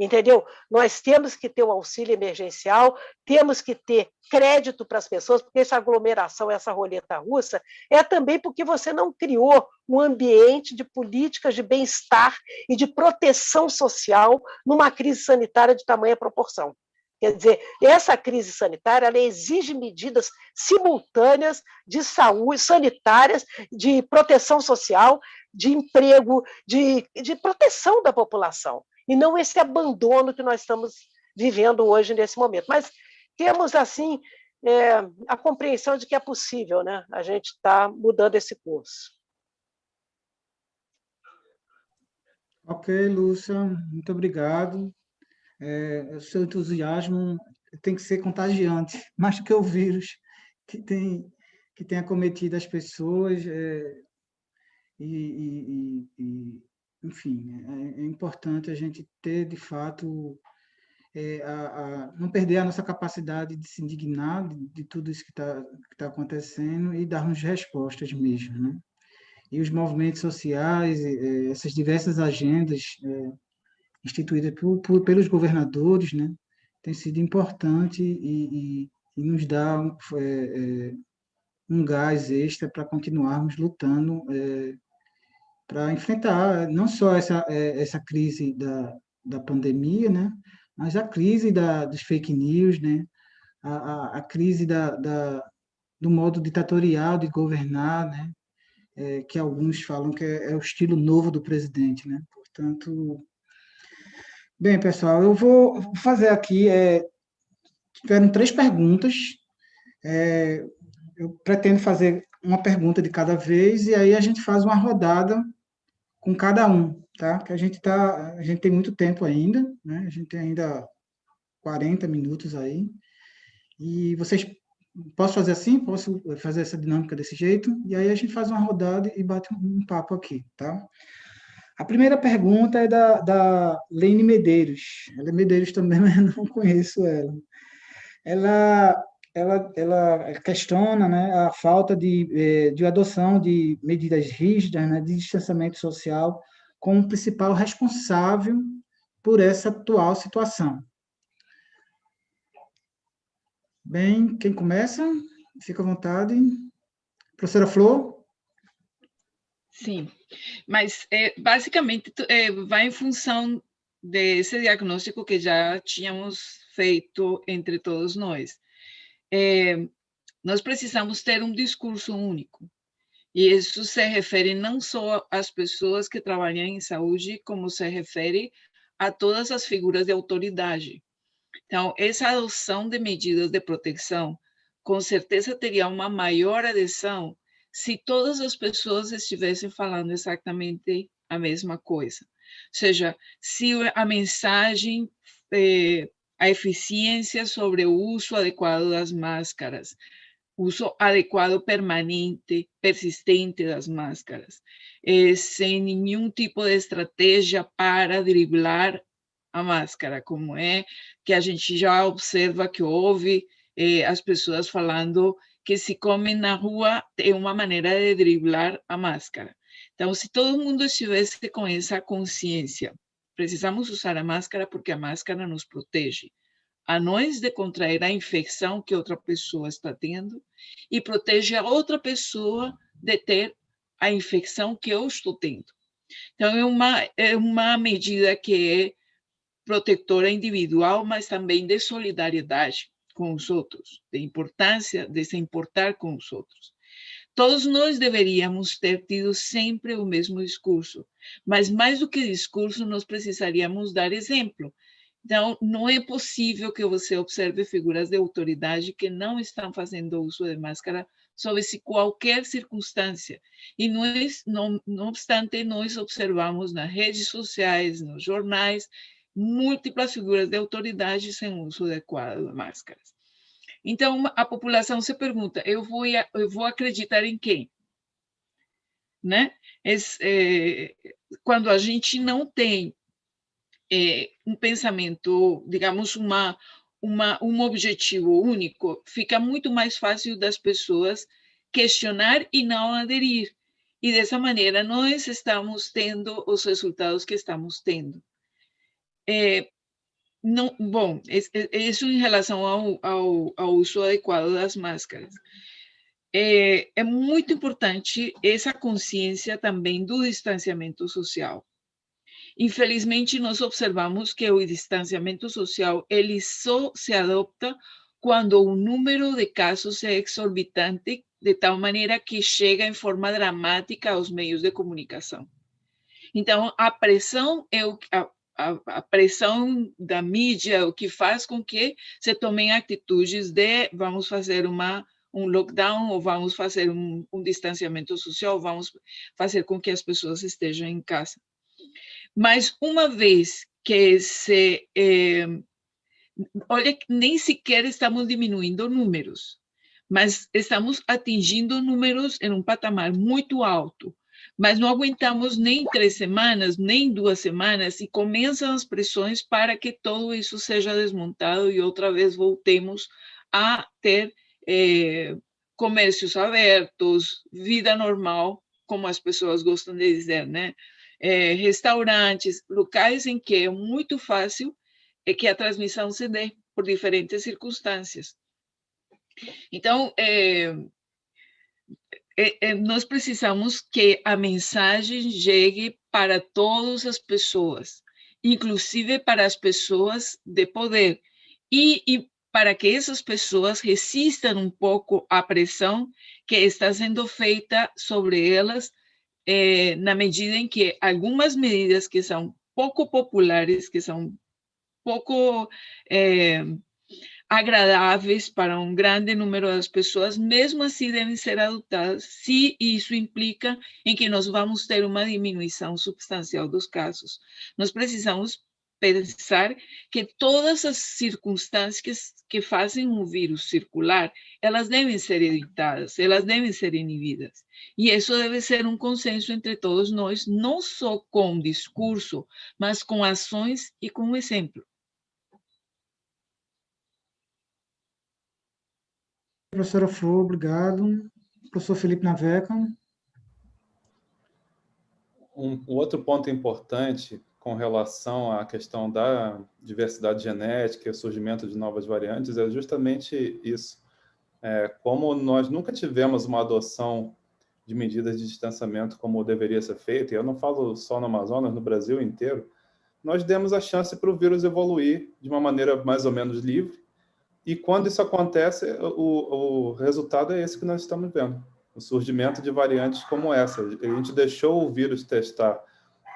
Entendeu? Nós temos que ter o auxílio emergencial, temos que ter crédito para as pessoas, porque essa aglomeração, essa roleta russa, é também porque você não criou um ambiente de políticas de bem-estar e de proteção social numa crise sanitária de tamanha proporção. Quer dizer, essa crise sanitária ela exige medidas simultâneas de saúde, sanitárias, de proteção social, de emprego, de proteção da população. E não esse abandono que nós estamos vivendo hoje, nesse momento. Mas temos, assim, a compreensão de que é possível, né? A gente está mudando esse curso. Ok, Lúcia, muito obrigado. O seu entusiasmo tem que ser contagiante, mais do que o vírus que tem acometido as pessoas. E enfim, é importante a gente ter, de fato, não perder a nossa capacidade de se indignar de tudo isso que tá acontecendo e darmos respostas mesmo, né? E os movimentos sociais, essas diversas agendas instituídas pelos governadores, né, tem sido importante e nos dá um gás extra para continuarmos lutando para enfrentar não só essa crise da pandemia, né, mas a crise dos fake news, né, a crise do modo ditatorial de governar, né, que alguns falam que é o estilo novo do presidente, né? Portanto, bem, pessoal, eu vou fazer aqui, tiveram 3 perguntas, eu pretendo fazer uma pergunta de cada vez e aí a gente faz uma rodada com cada um, tá? Que a gente tem muito tempo ainda, né? A gente tem ainda 40 minutos aí. E vocês posso fazer assim? Posso fazer essa dinâmica desse jeito? E aí a gente faz uma rodada e bate um papo aqui, tá? A primeira pergunta é da Lene Medeiros. Ela é Medeiros também, mas eu não conheço ela. Ela questiona, né, a falta de adoção de medidas rígidas, né, de distanciamento social como principal responsável por essa atual situação. Bem, quem começa? Fica à vontade. Professora Flor? Sim, mas basicamente vai em função desse diagnóstico que já tínhamos feito entre todos nós. Nós precisamos ter um discurso único, e isso se refere não só às pessoas que trabalham em saúde, como se refere a todas as figuras de autoridade. Então, essa adoção de medidas de proteção, com certeza teria uma maior adesão se todas as pessoas estivessem falando exatamente a mesma coisa. Ou seja, se a mensagem, a eficiência sobre o uso adequado das máscaras, uso adequado permanente, persistente das máscaras, sem nenhum tipo de estratégia para driblar a máscara, como é que a gente já observa que houve as pessoas falando que se comem na rua é uma maneira de driblar a máscara. Então, se todo mundo estivesse com essa consciência, precisamos usar a máscara porque a máscara nos protege a nós de contrair a infecção que outra pessoa está tendo e protege a outra pessoa de ter a infecção que eu estou tendo. Então, é uma medida que é protetora individual, mas também de solidariedade com os outros, de importância de se importar com os outros. Todos nós deveríamos ter tido sempre o mesmo discurso, mas mais do que discurso, nós precisaríamos dar exemplo. Então, não é possível que você observe figuras de autoridade que não estão fazendo uso de máscara sob qualquer circunstância. E nós, não obstante, nós observamos nas redes sociais, nos jornais, múltiplas figuras de autoridade sem uso adequado de máscaras. Então, a população se pergunta, eu vou acreditar em quem? Né? Quando a gente não tem um pensamento, digamos, um objetivo único, fica muito mais fácil das pessoas questionar e não aderir. E dessa maneira, nós estamos tendo os resultados que estamos tendo. Não, bom, isso em relação ao uso adequado das máscaras. É muito importante essa consciência também do distanciamento social. Infelizmente, nós observamos que o distanciamento social ele só se adopta quando o número de casos é exorbitante, de tal maneira que chega em forma dramática aos meios de comunicação. Então, a pressão a pressão da mídia, o que faz com que se tomem atitudes de vamos fazer um lockdown, ou vamos fazer um distanciamento social, vamos fazer com que as pessoas estejam em casa. Mas uma vez que olha, nem sequer estamos diminuindo números, mas estamos atingindo números em um patamar muito alto, mas não aguentamos nem 3 semanas, nem 2 semanas, e começam as pressões para que todo isso seja desmontado e outra vez voltemos a ter comércios abertos, vida normal, como as pessoas gostam de dizer, né? Restaurantes, locais em que é muito fácil que a transmissão se dê por diferentes circunstâncias. Então, nós precisamos que a mensagem chegue para todas as pessoas, inclusive para as pessoas de poder, e para que essas pessoas resistam um pouco à pressão que está sendo feita sobre elas, na medida em que algumas medidas que são pouco populares, que são pouco agradáveis para um grande número das pessoas, mesmo assim devem ser adotadas, se isso implica em que nós vamos ter uma diminuição substancial dos casos. Nós precisamos pensar que todas as circunstâncias que fazem um vírus circular, elas devem ser evitadas, elas devem ser inibidas. E isso deve ser um consenso entre todos nós, não só com discurso, mas com ações e com exemplo. Professora Flor, obrigado. Professor Felipe Naveca. Um outro ponto importante com relação à questão da diversidade genética e o surgimento de novas variantes é justamente isso. Como nós nunca tivemos uma adoção de medidas de distanciamento como deveria ser feito, e eu não falo só no Amazonas, no Brasil inteiro, nós demos a chance para o vírus evoluir de uma maneira mais ou menos livre, e quando isso acontece, o resultado é esse que nós estamos vendo, o surgimento de variantes como essa. A gente deixou o vírus testar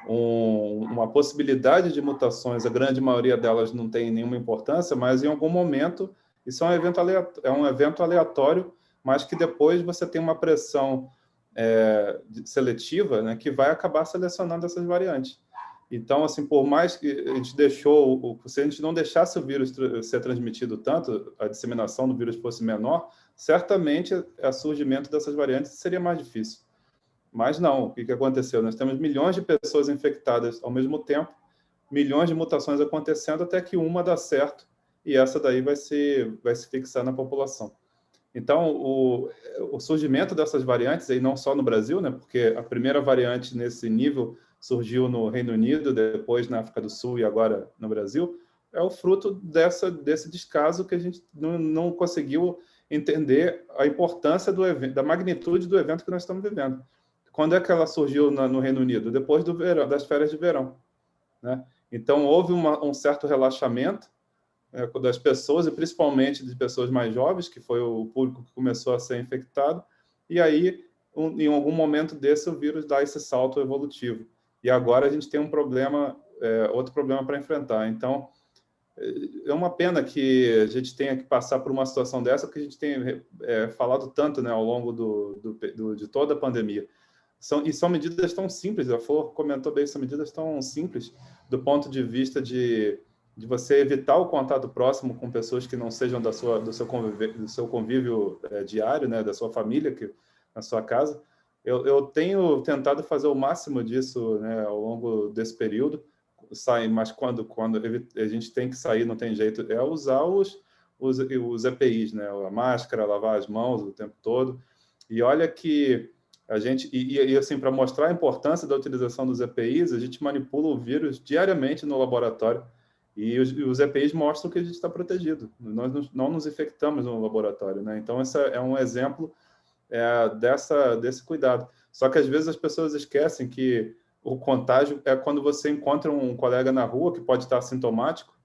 uma possibilidade de mutações, a grande maioria delas não tem nenhuma importância, mas em algum momento, isso é um evento aleatório, mas que depois você tem uma pressão seletiva, né, que vai acabar selecionando essas variantes. Então, assim, por mais que a gente se a gente não deixasse o vírus ser transmitido tanto, a disseminação do vírus fosse menor, certamente o surgimento dessas variantes seria mais difícil. Mas não, o que aconteceu? Nós temos milhões de pessoas infectadas ao mesmo tempo, milhões de mutações acontecendo até que uma dá certo e essa daí vai se fixar na população. Então, o surgimento dessas variantes, e não só no Brasil, né, porque a primeira variante nesse nível surgiu no Reino Unido, depois na África do Sul e agora no Brasil, é o fruto desse descaso que a gente não conseguiu entender a importância da magnitude do evento que nós estamos vivendo. Quando é que ela surgiu no Reino Unido? Depois do verão, das férias de verão, né? Então, houve um certo relaxamento das pessoas, e principalmente de pessoas mais jovens, que foi o público que começou a ser infectado, e aí, em algum momento desse, o vírus dá esse salto evolutivo. E agora a gente tem outro problema para enfrentar. Então, é uma pena que a gente tenha que passar por uma situação dessa, porque a gente tem falado tanto, né, ao longo de toda a pandemia. São medidas tão simples, a Flor comentou bem, são medidas tão simples do ponto de vista de você evitar o contato próximo com pessoas que não sejam do seu convívio diário, né, da sua família, na sua casa. Eu tenho tentado fazer o máximo disso, né, ao longo desse período, mas quando a gente tem que sair, não tem jeito, é usar os EPIs, né, a máscara, lavar as mãos o tempo todo. E olha que a gente, assim, para mostrar a importância da utilização dos EPIs, a gente manipula o vírus diariamente no laboratório. E os EPIs mostram que a gente está protegido. Nós não nos infectamos no laboratório, né? Então, esse é um exemplo desse cuidado. Só que, às vezes, as pessoas esquecem que o contágio é quando você encontra um colega na rua que pode estar assintomático,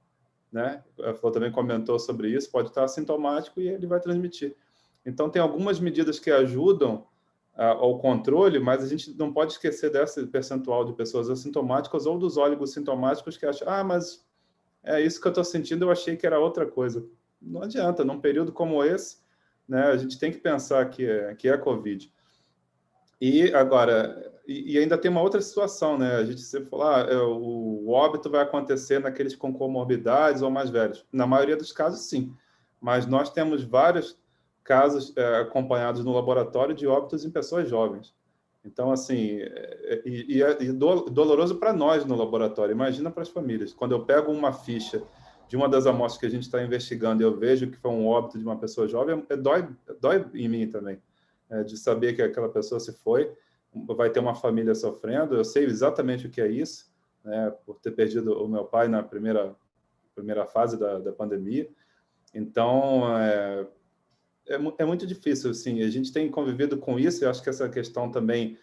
né? A Flor também comentou sobre isso, pode estar assintomático e ele vai transmitir. Então, tem algumas medidas que ajudam ao controle, mas a gente não pode esquecer desse percentual de pessoas assintomáticas ou dos oligossintomáticos que acham, mas é isso que eu estou sentindo, eu achei que era outra coisa. Não adianta, num período como esse, né, a gente tem que pensar que é Covid. E agora, e ainda tem uma outra situação, né? A gente sempre fala, o óbito vai acontecer naqueles com comorbidades ou mais velhos. Na maioria dos casos, sim. Mas nós temos vários casos acompanhados no laboratório de óbitos em pessoas jovens. Então, assim, doloroso para nós no laboratório, imagina para as famílias. Quando eu pego uma ficha de uma das amostras que a gente está investigando e eu vejo que foi um óbito de uma pessoa jovem, dói em mim também, de saber que aquela pessoa se foi, vai ter uma família sofrendo. Eu sei exatamente o que é isso, né, por ter perdido o meu pai na primeira fase da pandemia. Então, é muito difícil, assim. A gente tem convivido com isso, e acho que essa questão também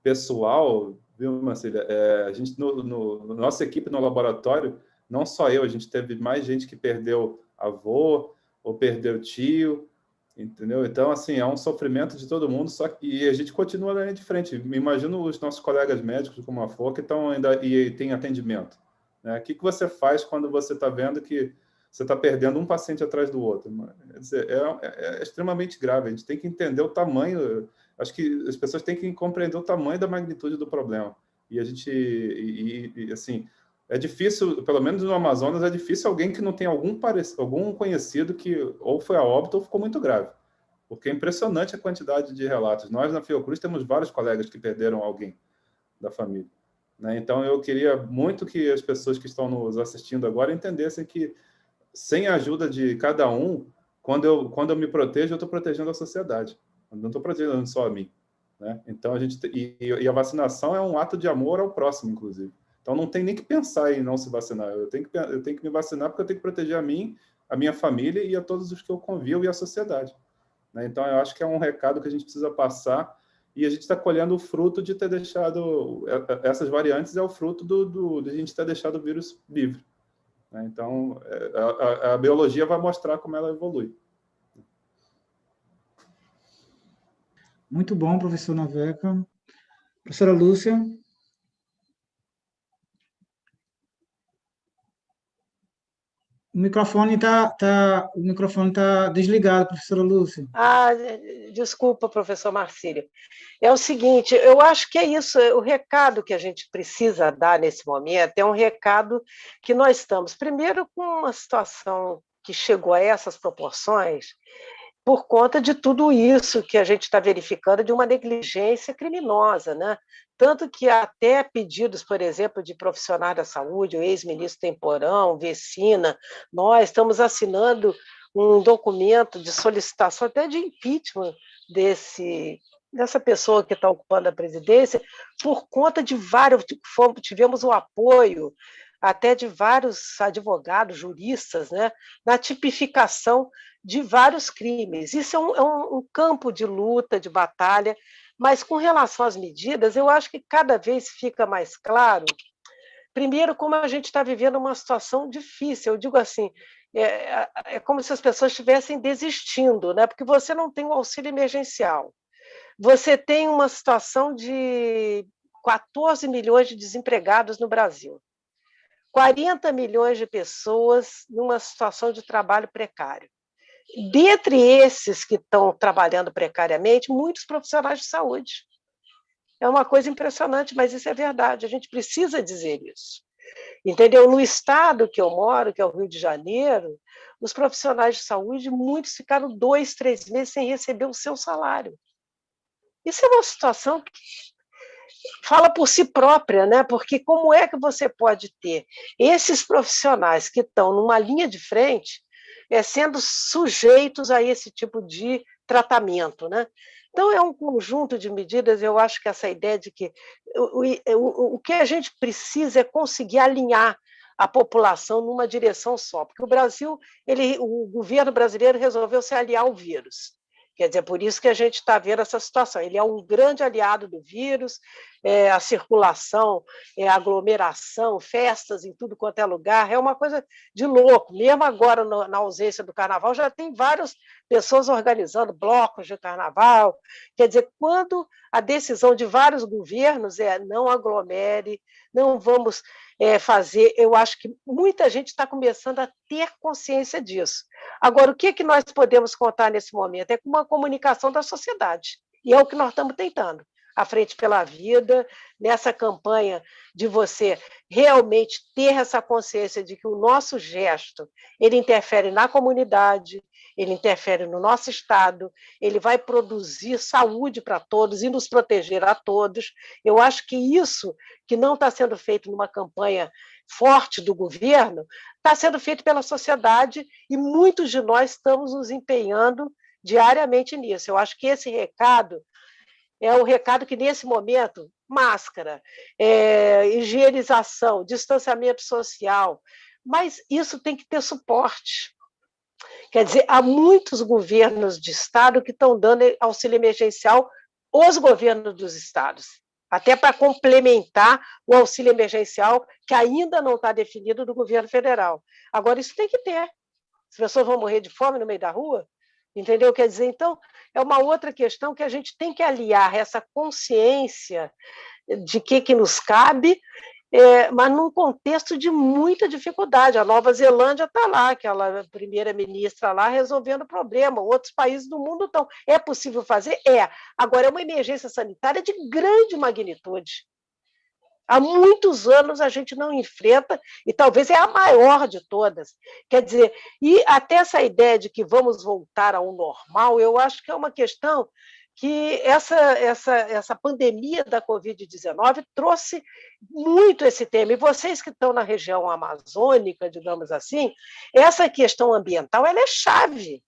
pessoal, viu, Marcília? A gente, nossa equipe no laboratório, não só eu, a gente teve mais gente que perdeu avô ou perdeu tio, entendeu? Então, assim, é um sofrimento de todo mundo, e a gente continua na linha de frente. Me imagino os nossos colegas médicos, como a FOA, que estão ainda e tem atendimento, né? O que você faz quando você está vendo que você está perdendo um paciente atrás do outro? Quer dizer, é extremamente grave. A gente tem que entender o tamanho. Acho que as pessoas têm que compreender o tamanho da magnitude do problema. E a gente, assim, é difícil, pelo menos no Amazonas, é difícil alguém que não tem algum conhecido que ou foi a óbito ou ficou muito grave. Porque é impressionante a quantidade de relatos. Nós, na Fiocruz, temos vários colegas que perderam alguém da família, né? Então, eu queria muito que as pessoas que estão nos assistindo agora entendessem que, sem a ajuda de cada um, quando eu me protejo, eu estou protegendo a sociedade. Eu não estou protegendo só a mim, né? Então, a vacinação é um ato de amor ao próximo, inclusive. Então, não tem nem que pensar em não se vacinar. Eu tenho que me vacinar porque eu tenho que proteger a mim, a minha família e a todos os que eu convivo e a sociedade, né? Então, eu acho que é um recado que a gente precisa passar, e a gente está colhendo o fruto de ter deixado... Essas variantes é o fruto de a gente ter deixado o vírus livre, né? Então, a biologia vai mostrar como ela evolui. Muito bom, professor Naveca. Professora Lúcia. O microfone tá desligado, professora Lúcia. Desculpa, professor Marcílio. É o seguinte, eu acho que é isso, o recado que a gente precisa dar nesse momento é um recado que nós estamos, primeiro, com uma situação que chegou a essas proporções por conta de tudo isso que a gente está verificando de uma negligência criminosa, né? Tanto que até pedidos, por exemplo, de profissionais da saúde, o ex-ministro Temporão, Vecina, nós estamos assinando um documento de solicitação até de impeachment dessa pessoa que está ocupando a presidência, por conta de vários, tivemos o apoio até de vários advogados, juristas, né, na tipificação de vários crimes. Isso é um campo de luta, de batalha, mas com relação às medidas, eu acho que cada vez fica mais claro, primeiro, como a gente está vivendo uma situação difícil. Eu digo assim, é como se as pessoas estivessem desistindo, né? Porque você não tem o auxílio emergencial, você tem uma situação de 14 milhões de desempregados no Brasil, 40 milhões de pessoas numa situação de trabalho precário. Dentre esses que estão trabalhando precariamente, muitos profissionais de saúde. É uma coisa impressionante, mas isso é verdade, a gente precisa dizer isso. Entendeu? No estado que eu moro, que é o Rio de Janeiro, os profissionais de saúde, muitos ficaram 2, 3 meses sem receber o seu salário. Isso é uma situação que fala por si própria, né? Porque como é que você pode ter esses profissionais que estão numa linha de frente sendo sujeitos a esse tipo de tratamento, né? Então, é um conjunto de medidas. Eu acho que essa ideia de que o que a gente precisa é conseguir alinhar a população numa direção só, porque o governo brasileiro resolveu se aliar ao vírus. Quer dizer, por isso que a gente está vendo essa situação. Ele é um grande aliado do vírus, a circulação, a aglomeração, festas em tudo quanto é lugar, é uma coisa de louco. Mesmo agora, na ausência do carnaval, já tem várias pessoas organizando blocos de carnaval. Quer dizer, quando a decisão de vários governos é não aglomere, não vamos fazer, eu acho que muita gente está começando a ter consciência disso. Agora, o que nós podemos contar nesse momento? É com uma comunicação da sociedade, e é o que nós estamos tentando. A Frente pela Vida, nessa campanha de você realmente ter essa consciência de que o nosso gesto, ele interfere na comunidade, ele interfere no nosso Estado, ele vai produzir saúde para todos e nos proteger a todos. Eu acho que isso, que não está sendo feito numa campanha forte do governo, está sendo feito pela sociedade e muitos de nós estamos nos empenhando diariamente nisso. Eu acho que esse recado é o recado que, nesse momento, máscara, higienização, distanciamento social, mas isso tem que ter suporte. Quer dizer, há muitos governos de Estado que estão dando auxílio emergencial aos governos dos estados, até para complementar o auxílio emergencial, que ainda não está definido do governo federal. Agora, isso tem que ter. As pessoas vão morrer de fome no meio da rua? Entendeu? Quer dizer, então, é uma outra questão que a gente tem que aliar essa consciência de que nos cabe, mas num contexto de muita dificuldade. A Nova Zelândia está lá, aquela primeira-ministra lá, resolvendo o problema. Outros países do mundo estão. É possível fazer? É. Agora, é uma emergência sanitária de grande magnitude. Há muitos anos a gente não enfrenta, e talvez é a maior de todas. Quer dizer, e até essa ideia de que vamos voltar ao normal, eu acho que é uma questão que essa pandemia da Covid-19 trouxe muito esse tema. E vocês que estão na região amazônica, digamos assim, essa questão ambiental ela é chave.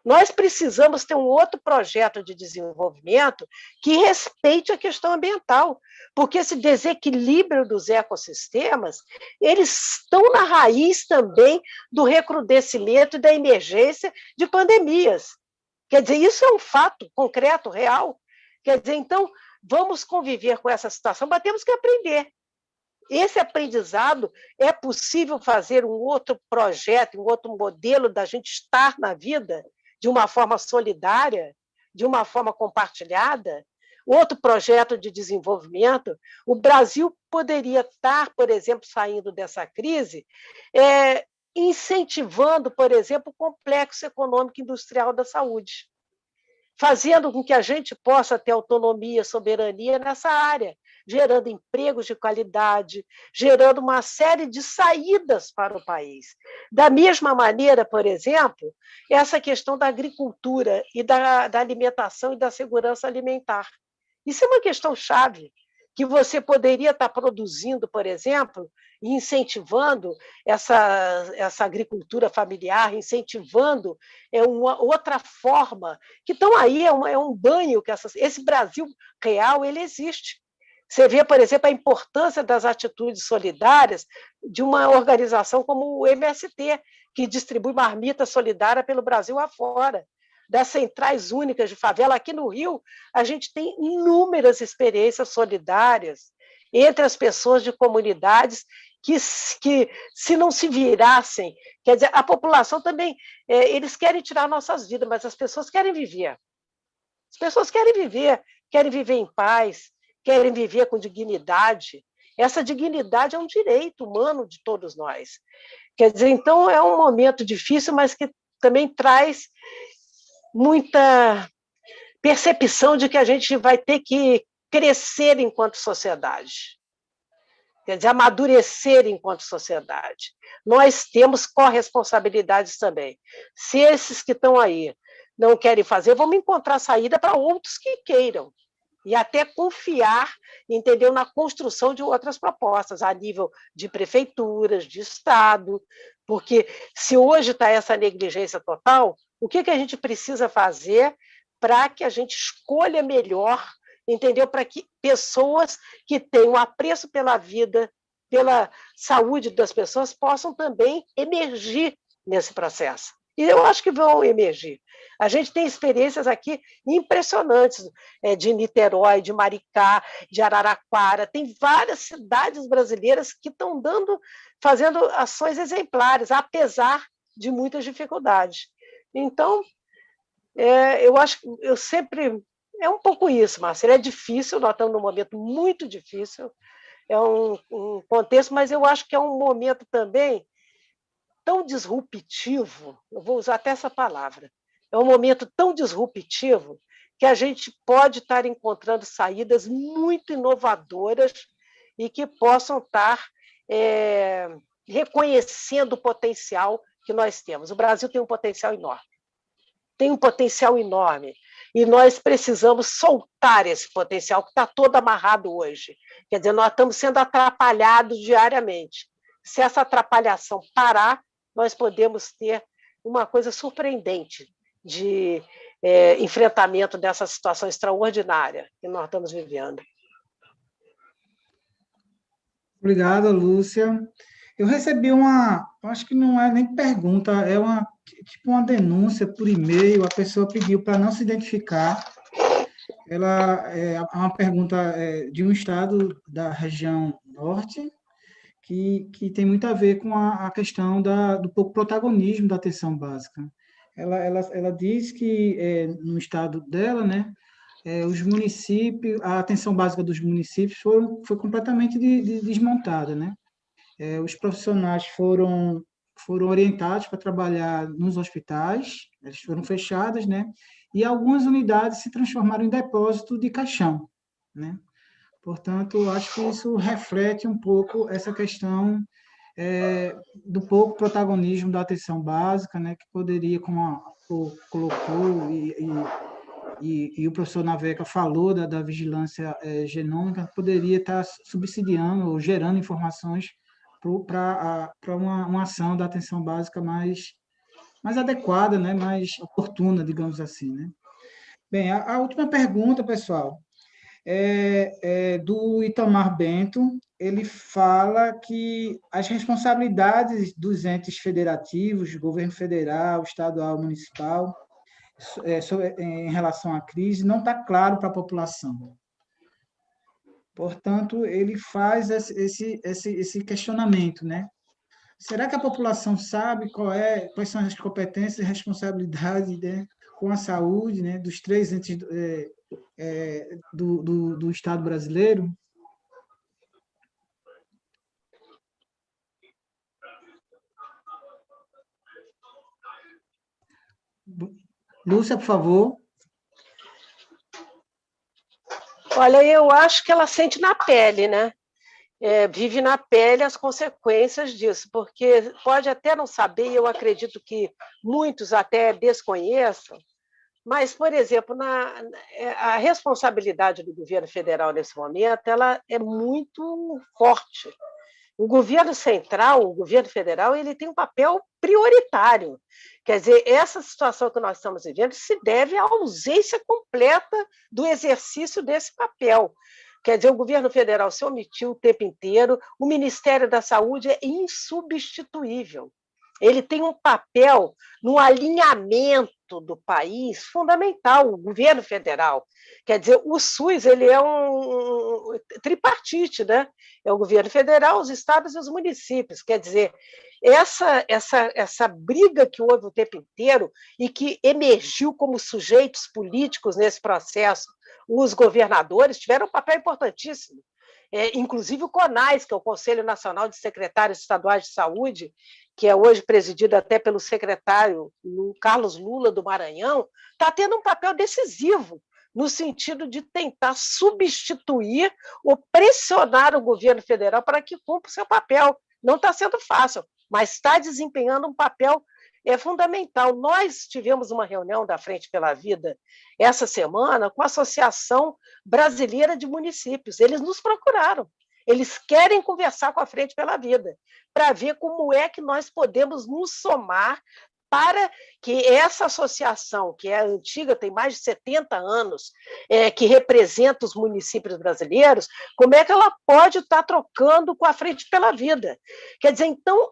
Nós precisamos ter um outro projeto de desenvolvimento que respeite a questão ambiental, porque esse desequilíbrio dos ecossistemas, eles estão na raiz também do recrudescimento e da emergência de pandemias. Quer dizer, isso é um fato concreto, real. Quer dizer, então, vamos conviver com essa situação, mas temos que aprender. Esse aprendizado é possível fazer um outro projeto, um outro modelo da gente estar na vida de uma forma solidária, de uma forma compartilhada, outro projeto de desenvolvimento. O Brasil poderia estar, por exemplo, saindo dessa crise, incentivando, por exemplo, o complexo econômico industrial da saúde, fazendo com que a gente possa ter autonomia, soberania nessa área, gerando empregos de qualidade, gerando uma série de saídas para o país. Da mesma maneira, por exemplo, essa questão da agricultura e da alimentação e da segurança alimentar. Isso é uma questão chave, que você poderia estar produzindo, por exemplo, e incentivando essa agricultura familiar, incentivando uma outra forma, que estão aí, é um banho que esse Brasil real ele existe. Você vê, por exemplo, a importância das atitudes solidárias de uma organização como o MST, que distribui marmita solidária pelo Brasil afora, das centrais únicas de favela. Aqui no Rio, a gente tem inúmeras experiências solidárias entre as pessoas de comunidades que se não se virassem, quer dizer, a população também, eles querem tirar nossas vidas, mas as pessoas querem viver. As pessoas querem viver em paz, querem viver com dignidade. Essa dignidade é um direito humano de todos nós. Quer dizer, então, é um momento difícil, mas que também traz muita percepção de que a gente vai ter que crescer enquanto sociedade. Quer dizer, amadurecer enquanto sociedade. Nós temos corresponsabilidades também. Se esses que estão aí não querem fazer, vamos encontrar saída para outros que queiram. E até confiar, entendeu, na construção de outras propostas, a nível de prefeituras, de Estado, porque se hoje está essa negligência total, o que a gente precisa fazer para que a gente escolha melhor, entendeu? Para que pessoas que tenham apreço pela vida, pela saúde das pessoas, possam também emergir nesse processo. E eu acho que vão emergir. A gente tem experiências aqui impressionantes, de Niterói, de Maricá, de Araraquara. Tem várias cidades brasileiras que estão fazendo ações exemplares, apesar de muitas dificuldades. Então, eu acho que eu sempre... É um pouco isso, Marcelo. É difícil, nós estamos num momento muito difícil, é um contexto, mas eu acho que é um momento também tão disruptivo, eu vou usar até essa palavra, é um momento tão disruptivo que a gente pode estar encontrando saídas muito inovadoras e que possam estar reconhecendo o potencial que nós temos. O Brasil tem um potencial enorme. Tem um potencial enorme. E nós precisamos soltar esse potencial que está todo amarrado hoje. Quer dizer, nós estamos sendo atrapalhados diariamente. Se essa atrapalhação parar, nós podemos ter uma coisa surpreendente de enfrentamento dessa situação extraordinária que nós estamos vivendo. Obrigado, Lúcia. Eu recebi acho que não é nem pergunta, é tipo uma denúncia por e-mail, a pessoa pediu para não se identificar. Ela é uma pergunta de um estado da região norte, que tem muito a ver com a questão do pouco protagonismo da atenção básica. Ela diz que no estado dela, né, os municípios, a atenção básica dos municípios foi completamente desmontada, né? Os profissionais foram orientados para trabalhar nos hospitais, eles foram fechados, né? E algumas unidades se transformaram em depósito de caixão, né? Portanto, acho que isso reflete um pouco essa questão do pouco protagonismo da atenção básica, né? Que poderia, como a colocou e o professor Naveca falou da vigilância genômica, poderia estar subsidiando ou gerando informações para uma ação da atenção básica mais adequada, né? Mais oportuna, digamos assim, né? Bem, a última pergunta, pessoal, é do Itamar Bento. Ele fala que as responsabilidades dos entes federativos, governo federal, estadual, municipal, em relação à crise, não está claro para a população. Portanto, ele faz esse questionamento, né? Será que a população sabe quais são as competências e responsabilidades, né, com a saúde, né, dos três entes do Estado brasileiro? Lúcia, por favor. Olha, eu acho que ela sente na pele, né? Vive na pele as consequências disso, porque pode até não saber, e eu acredito que muitos até desconheçam, mas, por exemplo, a responsabilidade do governo federal nesse momento ela é muito forte. O governo central, o governo federal, ele tem um papel prioritário. Quer dizer, essa situação que nós estamos vivendo se deve à ausência completa do exercício desse papel. Quer dizer, o governo federal se omitiu o tempo inteiro, o Ministério da Saúde é insubstituível. Ele tem um papel no alinhamento do país fundamental, o governo federal. Quer dizer, o SUS ele é um tripartite, né? É o governo federal, os estados e os municípios. Quer dizer, essa briga que houve o tempo inteiro e que emergiu como sujeitos políticos nesse processo, os governadores tiveram um papel importantíssimo. Inclusive o CONAS, que é o Conselho Nacional de Secretários Estaduais de Saúde, que é hoje presidido até pelo secretário Carlos Lula do Maranhão, está tendo um papel decisivo no sentido de tentar substituir ou pressionar o governo federal para que cumpra o seu papel. Não está sendo fácil, mas está desempenhando um papel fundamental. Nós tivemos uma reunião da Frente pela Vida essa semana com a Associação Brasileira de Municípios. Eles nos procuraram. Eles querem conversar com a Frente pela Vida para ver como é que nós podemos nos somar para que essa associação, que é antiga, tem mais de 70 anos, que representa os municípios brasileiros, como é que ela pode estar trocando com a Frente pela Vida? Quer dizer, então,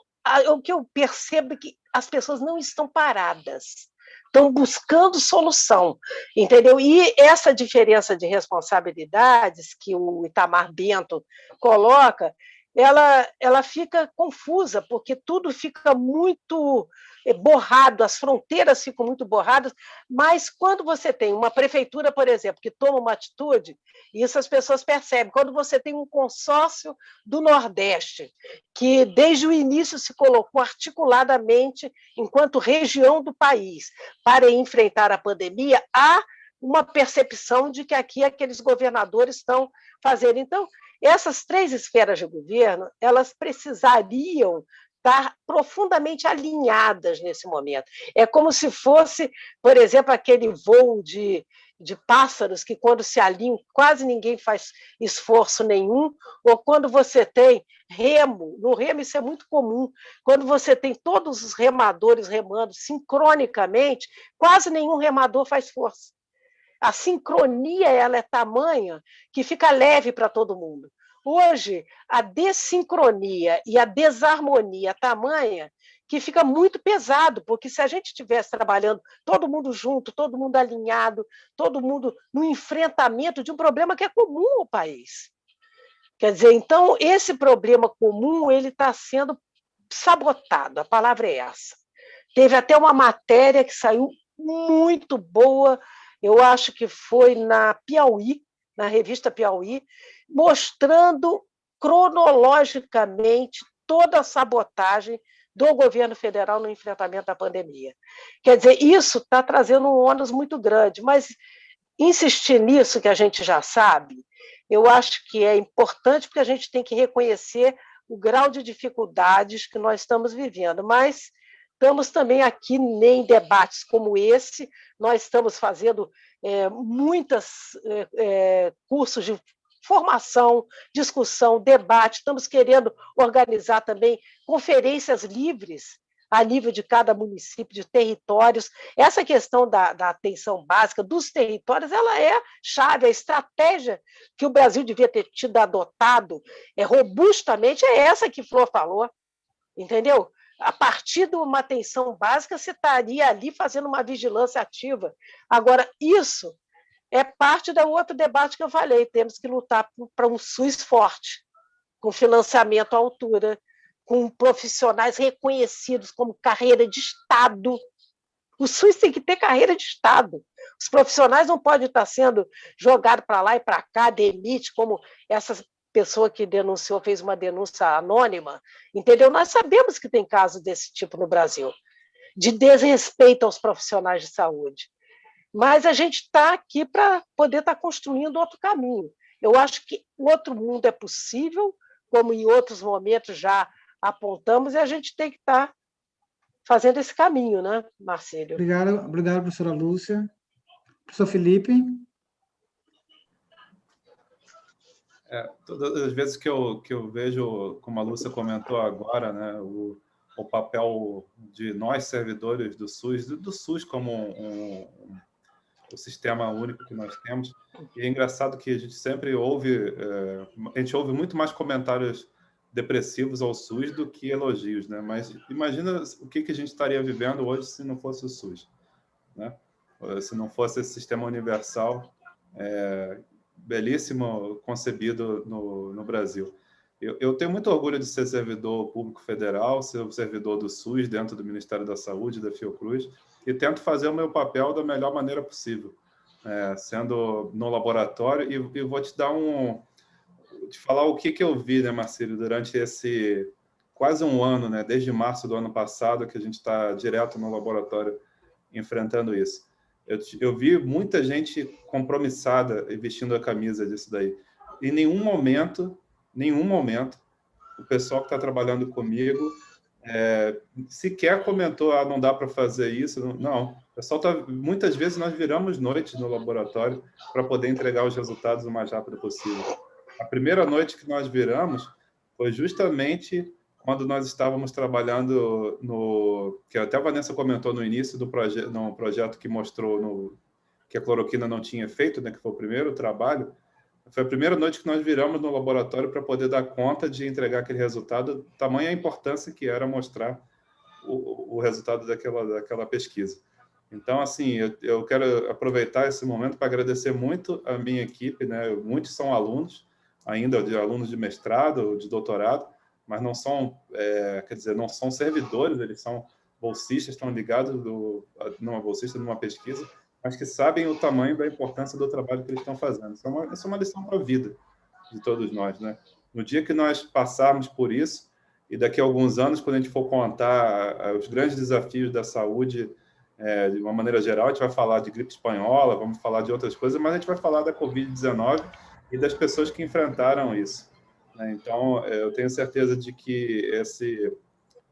o que eu percebo é que as pessoas não estão paradas, estão buscando solução, entendeu? E essa diferença de responsabilidades que o Itamar Bento coloca, ela fica confusa, porque tudo fica muito borrado, as fronteiras ficam muito borradas, mas quando você tem uma prefeitura, por exemplo, que toma uma atitude, isso as pessoas percebem, quando você tem um consórcio do Nordeste, que desde o início se colocou articuladamente enquanto região do país para enfrentar a pandemia, há uma percepção de que aqui aqueles governadores estão fazendo. Então, essas três esferas de governo, elas precisariam estar profundamente alinhadas nesse momento. É como se fosse, por exemplo, aquele voo de pássaros que, quando se alinham, quase ninguém faz esforço nenhum, ou quando você tem remo, no remo isso é muito comum, quando você tem todos os remadores remando sincronicamente, quase nenhum remador faz força. A sincronia ela é tamanha que fica leve para todo mundo. Hoje, a dessincronia e a desarmonia tamanha que fica muito pesado, porque se a gente estivesse trabalhando todo mundo junto, todo mundo alinhado, todo mundo no enfrentamento de um problema que é comum ao país. Quer dizer, então, esse problema comum ele está sendo sabotado, a palavra é essa. Teve até uma matéria que saiu muito boa, eu acho que foi na Piauí, na revista Piauí, mostrando cronologicamente toda a sabotagem do governo federal no enfrentamento da pandemia. Quer dizer, isso está trazendo um ônus muito grande, mas insistir nisso que a gente já sabe, eu acho que é importante, porque a gente tem que reconhecer o grau de dificuldades que nós estamos vivendo, mas estamos também aqui em debates como esse, nós estamos fazendo muitos cursos de formação, discussão, debate, estamos querendo organizar também conferências livres a nível de cada município, de territórios. Essa questão da atenção básica dos territórios, ela é chave, a estratégia que o Brasil devia ter tido adotado robustamente é essa que Flor falou, entendeu? A partir de uma atenção básica, você estaria ali fazendo uma vigilância ativa. Agora, isso é parte do outro debate que eu falei, temos que lutar para um SUS forte, com financiamento à altura, com profissionais reconhecidos como carreira de Estado. O SUS tem que ter carreira de Estado. Os profissionais não podem estar sendo jogados para lá e para cá, demite, como essa pessoa que denunciou, fez uma denúncia anônima, entendeu? Nós sabemos que tem casos desse tipo no Brasil, de desrespeito aos profissionais de saúde. Mas a gente está aqui para poder estar construindo outro caminho. Eu acho que outro mundo é possível, como em outros momentos já apontamos, e a gente tem que estar fazendo esse caminho, né, Marcílio? Obrigado, professora Lúcia. Professor Felipe? Todas as vezes que eu vejo, como a Lúcia comentou agora, né, o papel de nós, servidores do SUS como o sistema único que nós temos, e é engraçado que a gente sempre ouve, a gente ouve muito mais comentários depressivos ao SUS do que elogios, né? Mas imagina o que a gente estaria vivendo hoje se não fosse o SUS, né? Se não fosse esse sistema universal, belíssimo, concebido no Brasil. Eu tenho muito orgulho de ser servidor público federal, ser servidor do SUS dentro do Ministério da Saúde, da Fiocruz, e tento fazer o meu papel da melhor maneira possível, sendo no laboratório. E vou te dar te falar o que eu vi, né, Marcílio, durante esse quase um ano, né, desde março do ano passado, que a gente está direto no laboratório enfrentando isso. Eu vi muita gente compromissada e vestindo a camisa disso daí. Em nenhum momento, o pessoal que está trabalhando comigo sequer comentou, não dá para fazer isso. Não, o pessoal muitas vezes nós viramos noite no laboratório para poder entregar os resultados o mais rápido possível. A primeira noite que nós viramos foi justamente quando nós estávamos trabalhando que até a Vanessa comentou no início do projeto que mostrou que a cloroquina não tinha efeito, né, que foi o primeiro trabalho. Foi a primeira noite que nós viramos no laboratório para poder dar conta de entregar aquele resultado, tamanha a importância que era mostrar o resultado daquela pesquisa. Então, assim, eu quero aproveitar esse momento para agradecer muito a minha equipe, né? Muitos são alunos, ainda de alunos de mestrado, de doutorado, mas não são, não são servidores, eles são bolsistas, estão ligados numa bolsista, numa pesquisa, mas que sabem o tamanho da importância do trabalho que eles estão fazendo. Isso é uma lição para a vida de todos nós, né? No dia que nós passarmos por isso, e daqui a alguns anos, quando a gente for contar os grandes desafios da saúde, de uma maneira geral, a gente vai falar de gripe espanhola, vamos falar de outras coisas, mas a gente vai falar da Covid-19 e das pessoas que enfrentaram isso, né? Então, eu tenho certeza de que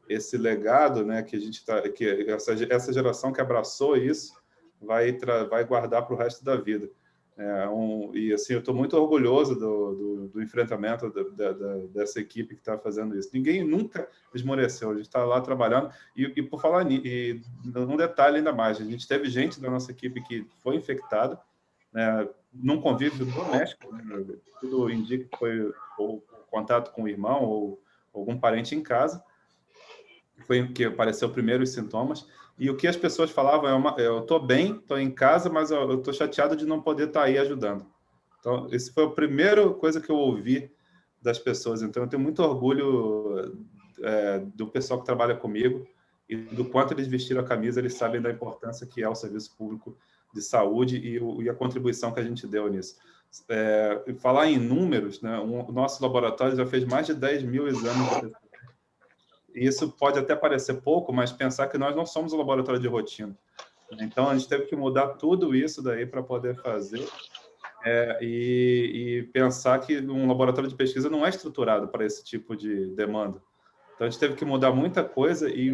esse legado, né, que a gente que essa geração que abraçou isso vai guardar para o resto da vida. E assim, eu estou muito orgulhoso do enfrentamento dessa equipe que está fazendo isso. Ninguém nunca esmoreceu, a gente está lá trabalhando. E por falar nisso, um detalhe ainda mais, a gente teve gente da nossa equipe que foi infectada, né, num convívio doméstico, né, tudo indica que foi ou contato com o irmão ou algum parente em casa, foi que apareceu primeiro os sintomas, e o que as pessoas falavam eu estou bem, estou em casa, mas eu estou chateado de não poder estar aí ajudando. Então, esse foi a primeira coisa que eu ouvi das pessoas. Então, eu tenho muito orgulho do pessoal que trabalha comigo e do quanto eles vestiram a camisa, eles sabem da importância que é o serviço público de saúde e a contribuição que a gente deu nisso. Falar em números, né, o nosso laboratório já fez mais de 10 mil exames de pesquisa. E isso pode até parecer pouco, mas pensar que nós não somos um laboratório de rotina. Então, a gente teve que mudar tudo isso daí para poder fazer e pensar que um laboratório de pesquisa não é estruturado para esse tipo de demanda. Então, a gente teve que mudar muita coisa e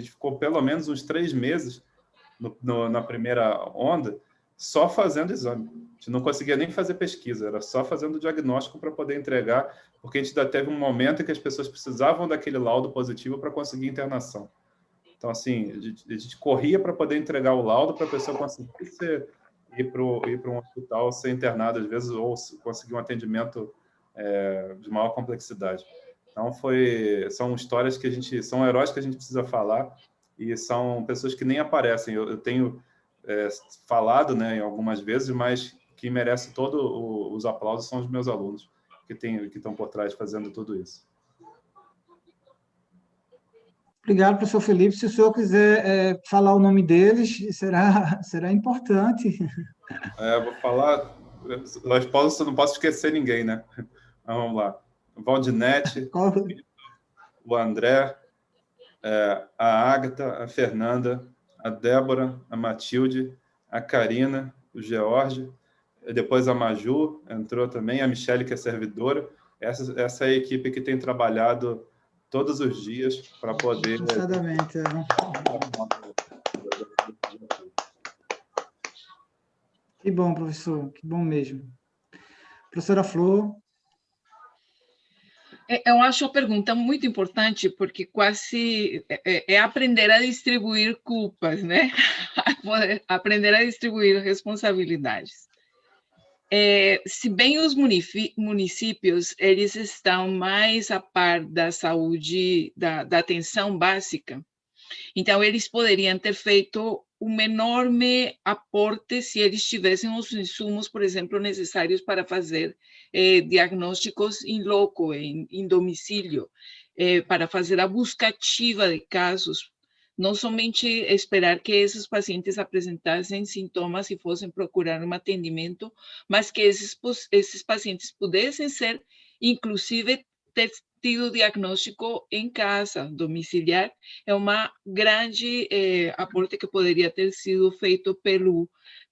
ficou pelo menos uns 3 meses na primeira onda só fazendo exame. A gente não conseguia nem fazer pesquisa, era só fazendo diagnóstico para poder entregar, porque a gente ainda teve um momento em que as pessoas precisavam daquele laudo positivo para conseguir internação. Então, assim, a gente corria para poder entregar o laudo para a pessoa conseguir ir para um hospital, ser internada, às vezes, ou conseguir um atendimento de maior complexidade. Então, são histórias são heróis que a gente precisa falar, e são pessoas que nem aparecem. Eu tenho falado, né, algumas vezes, mas quem merece todos os aplausos são os meus alunos, que estão por trás fazendo tudo isso. Obrigado, professor Felipe. Se o senhor quiser falar o nome deles, será importante. Vou falar... Eu não posso esquecer ninguém, né? Vamos lá. O Valdinete, o André, a Ágata, a Fernanda, a Débora, a Matilde, a Karina, o George, depois a Maju entrou também, a Michele, que é servidora. Essa é a equipe que tem trabalhado todos os dias para poder... Exatamente. Que bom, professor, que bom mesmo. Professora Flor. Eu acho a pergunta muito importante, porque quase é aprender a distribuir culpas, né? Aprender a distribuir responsabilidades. Se bem os municípios, eles estão mais a par da saúde, da atenção básica, então eles poderiam ter feito um enorme aporte se eles tivessem os insumos, por exemplo, necessários para fazer diagnósticos in loco, em domicílio, para fazer a busca ativa de casos, não somente esperar que esses pacientes apresentassem sintomas e fossem procurar um atendimento, mas que esses pacientes pudessem ser, inclusive, ter tido diagnóstico em casa, domiciliar, é uma grande aporte que poderia ter sido feito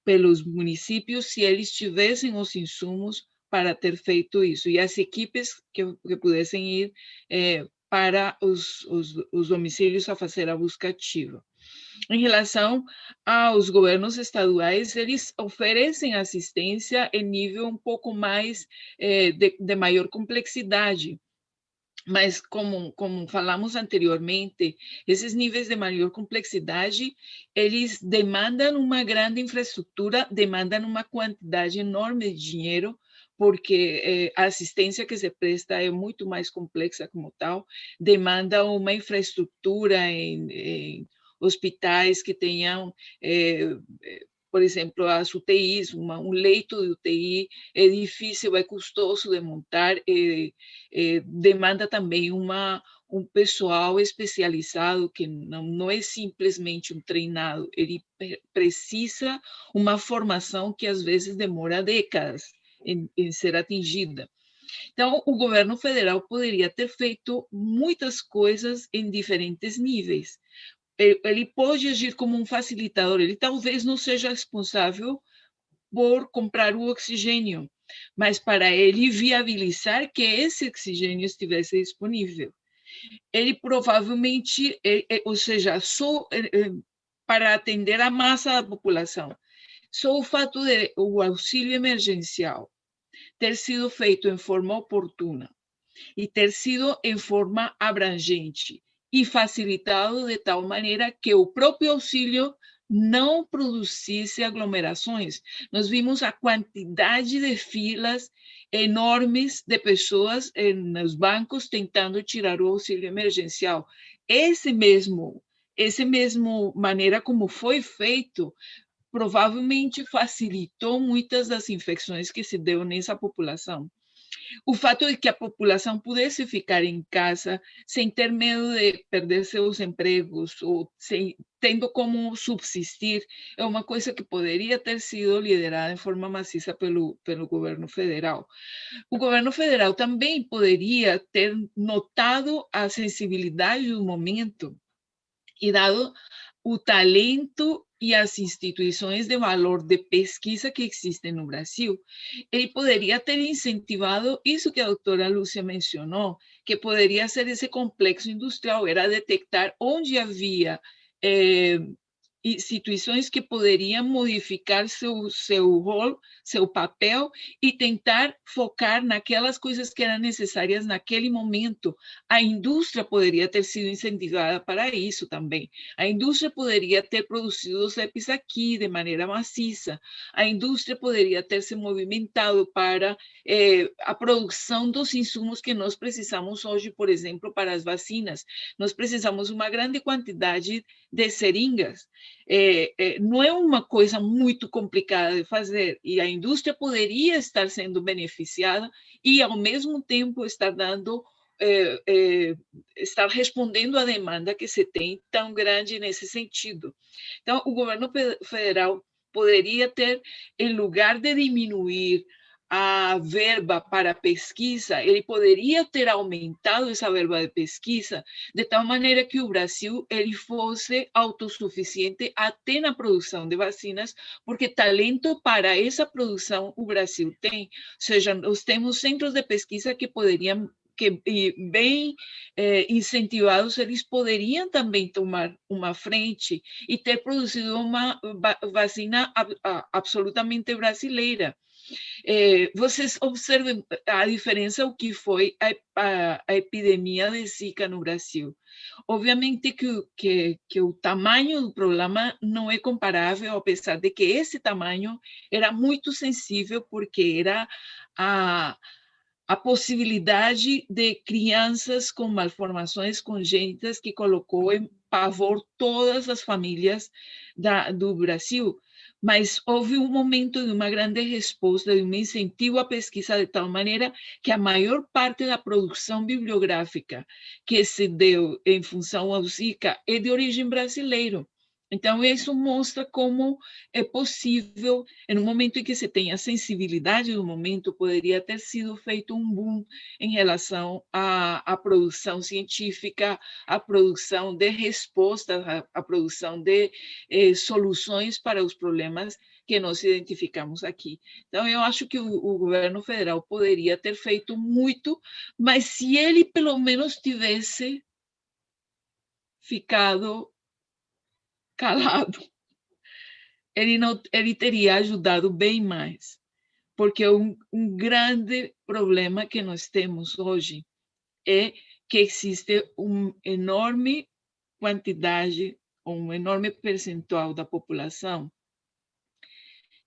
pelos municípios se eles tivessem os insumos para ter feito isso, e as equipes que pudessem ir para os domicílios a fazer a busca ativa. Em relação aos governos estaduais, eles oferecem assistência em nível um pouco mais de maior complexidade. Mas, como falamos anteriormente, esses níveis de maior complexidade, eles demandam uma grande infraestrutura, demandam uma quantidade enorme de dinheiro, porque a assistência que se presta é muito mais complexa como tal, demanda uma infraestrutura em hospitais que tenham, por exemplo, as UTIs, um leito de UTI é difícil, é custoso de montar, demanda também um pessoal especializado que não é simplesmente um treinado, ele precisa uma formação que às vezes demora décadas em ser atingida. Então, o governo federal poderia ter feito muitas coisas em diferentes níveis. Ele pode agir como um facilitador, ele talvez não seja responsável por comprar o oxigênio, mas para ele viabilizar que esse oxigênio estivesse disponível. ele provavelmente, ou seja, só para atender a massa da população, só o fato de o auxílio emergencial ter sido feito em forma oportuna e ter sido em forma abrangente e facilitado de tal maneira que o próprio auxílio não produzisse aglomerações. Nós vimos a quantidade de filas enormes de pessoas nos bancos tentando tirar o auxílio emergencial. Esse mesmo maneira como foi feito provavelmente facilitou muitas das infecções que se deu nessa população. O fato de que a população pudesse ficar em casa sem ter medo de perder seus empregos ou tendo como subsistir é uma coisa que poderia ter sido liderada em forma maciça pelo governo federal. O governo federal também poderia ter notado a sensibilidade do momento e dado o talento e as instituições de valor de pesquisa que existem no Brasil, ele poderia ter incentivado isso que a doutora Lúcia mencionou, que poderia ser esse complexo industrial, era detectar onde havia instituições que poderiam modificar seu rol, seu papel e tentar focar naquelas coisas que eram necessárias naquele momento. A indústria poderia ter sido incentivada para isso também. A indústria poderia ter produzido os EPIs aqui de maneira maciça. A indústria poderia ter se movimentado para a produção dos insumos que nós precisamos hoje, por exemplo, para as vacinas. Nós precisamos uma grande quantidade de seringas. Não é uma coisa muito complicada de fazer e a indústria poderia estar sendo beneficiada e, ao mesmo tempo, estar respondendo à demanda que se tem tão grande nesse sentido. Então, o governo federal poderia ter, em lugar de diminuir a verba para pesquisa, ele poderia ter aumentado essa verba de pesquisa de tal maneira que o Brasil ele fosse autossuficiente até na produção de vacinas, porque talento para essa produção o Brasil tem. Ou seja, nós temos centros de pesquisa que poderiam, bem incentivados, eles poderiam também tomar uma frente e ter produzido uma vacina absolutamente brasileira. Vocês observem a diferença o que foi a epidemia de Zika no Brasil. Obviamente que o tamanho do problema não é comparável, apesar de que esse tamanho era muito sensível, porque era a possibilidade de crianças com malformações congênitas que colocou em pavor todas as famílias do Brasil. Mas houve um momento de uma grande resposta, de um incentivo à pesquisa de tal maneira que a maior parte da produção bibliográfica que se deu em função ao Zika é de origem brasileira. Então, isso mostra como é possível, em um momento em que se tem a sensibilidade do momento, poderia ter sido feito um boom em relação à produção científica, à produção de respostas, à produção de soluções para os problemas que nós identificamos aqui. Então, eu acho que o governo federal poderia ter feito muito, mas se ele pelo menos tivesse ficado calado, ele teria ajudado bem mais, porque um grande problema que nós temos hoje é que existe uma enorme quantidade, um enorme percentual da população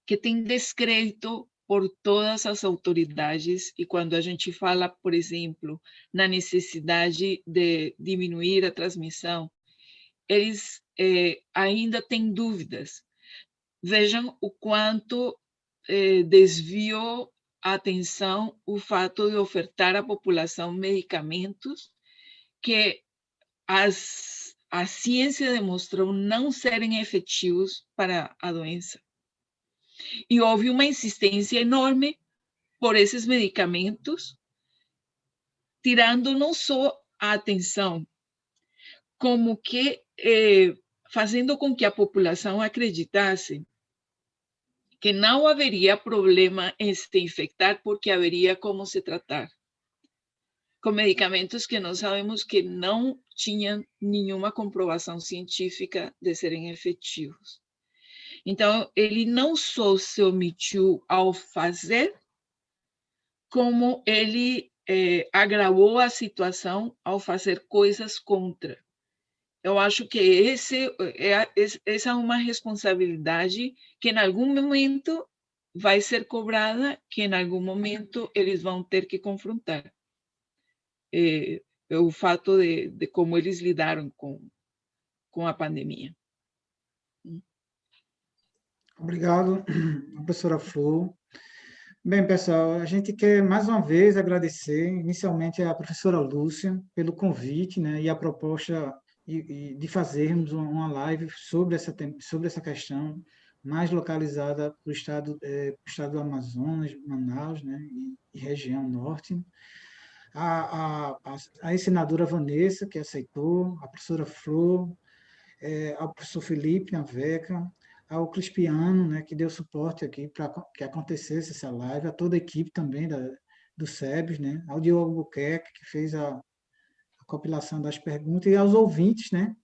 que tem descrédito por todas as autoridades, e quando a gente fala, por exemplo, na necessidade de diminuir a transmissão, eles ainda têm dúvidas. Vejam o quanto desviou a atenção o fato de ofertar à população medicamentos que a ciência demonstrou não serem efetivos para a doença. E houve uma insistência enorme por esses medicamentos, tirando não só a atenção, como que fazendo com que a população acreditasse que não haveria problema em se infectar porque haveria como se tratar. com medicamentos que nós sabemos que não tinham nenhuma comprovação científica de serem efetivos. Então, ele não só se omitiu ao fazer, como ele agravou a situação ao fazer coisas contra. Eu acho que essa é uma responsabilidade que, em algum momento, vai ser cobrada, que, em algum momento, eles vão ter que confrontar. O fato de como eles lidaram com a pandemia. Obrigado, professora Flor. Bem, pessoal, a gente quer mais uma vez agradecer inicialmente à professora Lúcia pelo convite, né, e a proposta de fazermos uma live sobre essa questão mais localizada para o estado do Amazonas, Manaus, né, e região norte. A ex-senadora Vanessa, que aceitou, a professora Flor, ao professor Felipe Naveca, ao Crispiano, né, que deu suporte aqui para que acontecesse essa live, a toda a equipe também do SEBS, né, ao Diogo Albuquerque, que fez a compilação das perguntas, e aos ouvintes, né,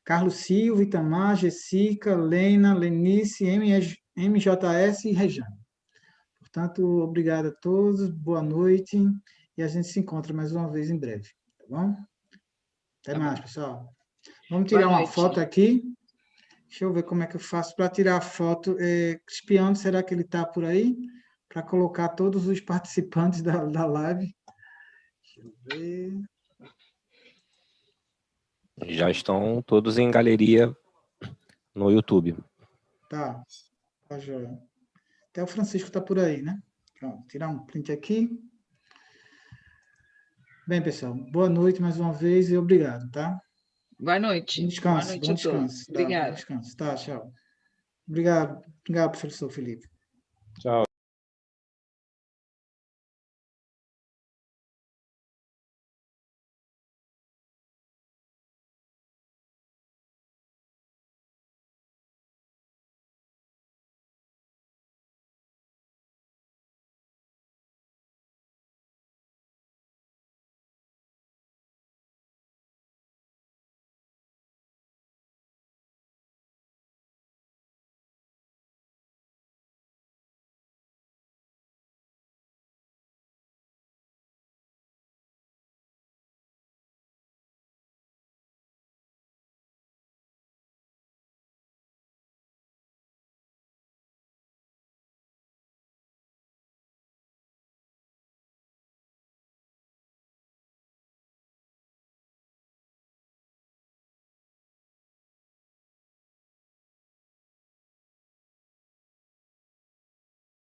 Carlos Silva, Itamar, Jessica, Lena, Lenice, MJS e Rejane. Portanto, obrigado a todos, boa noite, e a gente se encontra mais uma vez em breve, tá bom? Até mais, pessoal. Vamos tirar uma foto aqui. Deixa eu ver como é que eu faço para tirar a foto. Crispiano, será que ele está por aí? Para colocar todos os participantes da live. Deixa eu ver. Já estão todos em galeria no YouTube. Tá joia. Até o Francisco está por aí, né? Pronto, tirar um print aqui. Bem, pessoal, boa noite mais uma vez e obrigado, tá? Boa noite. Bom descanso, Boa noite bom a todos. descanso. Obrigada. Bom descanso. Tá, tchau. Obrigado, professor Felipe. Tchau.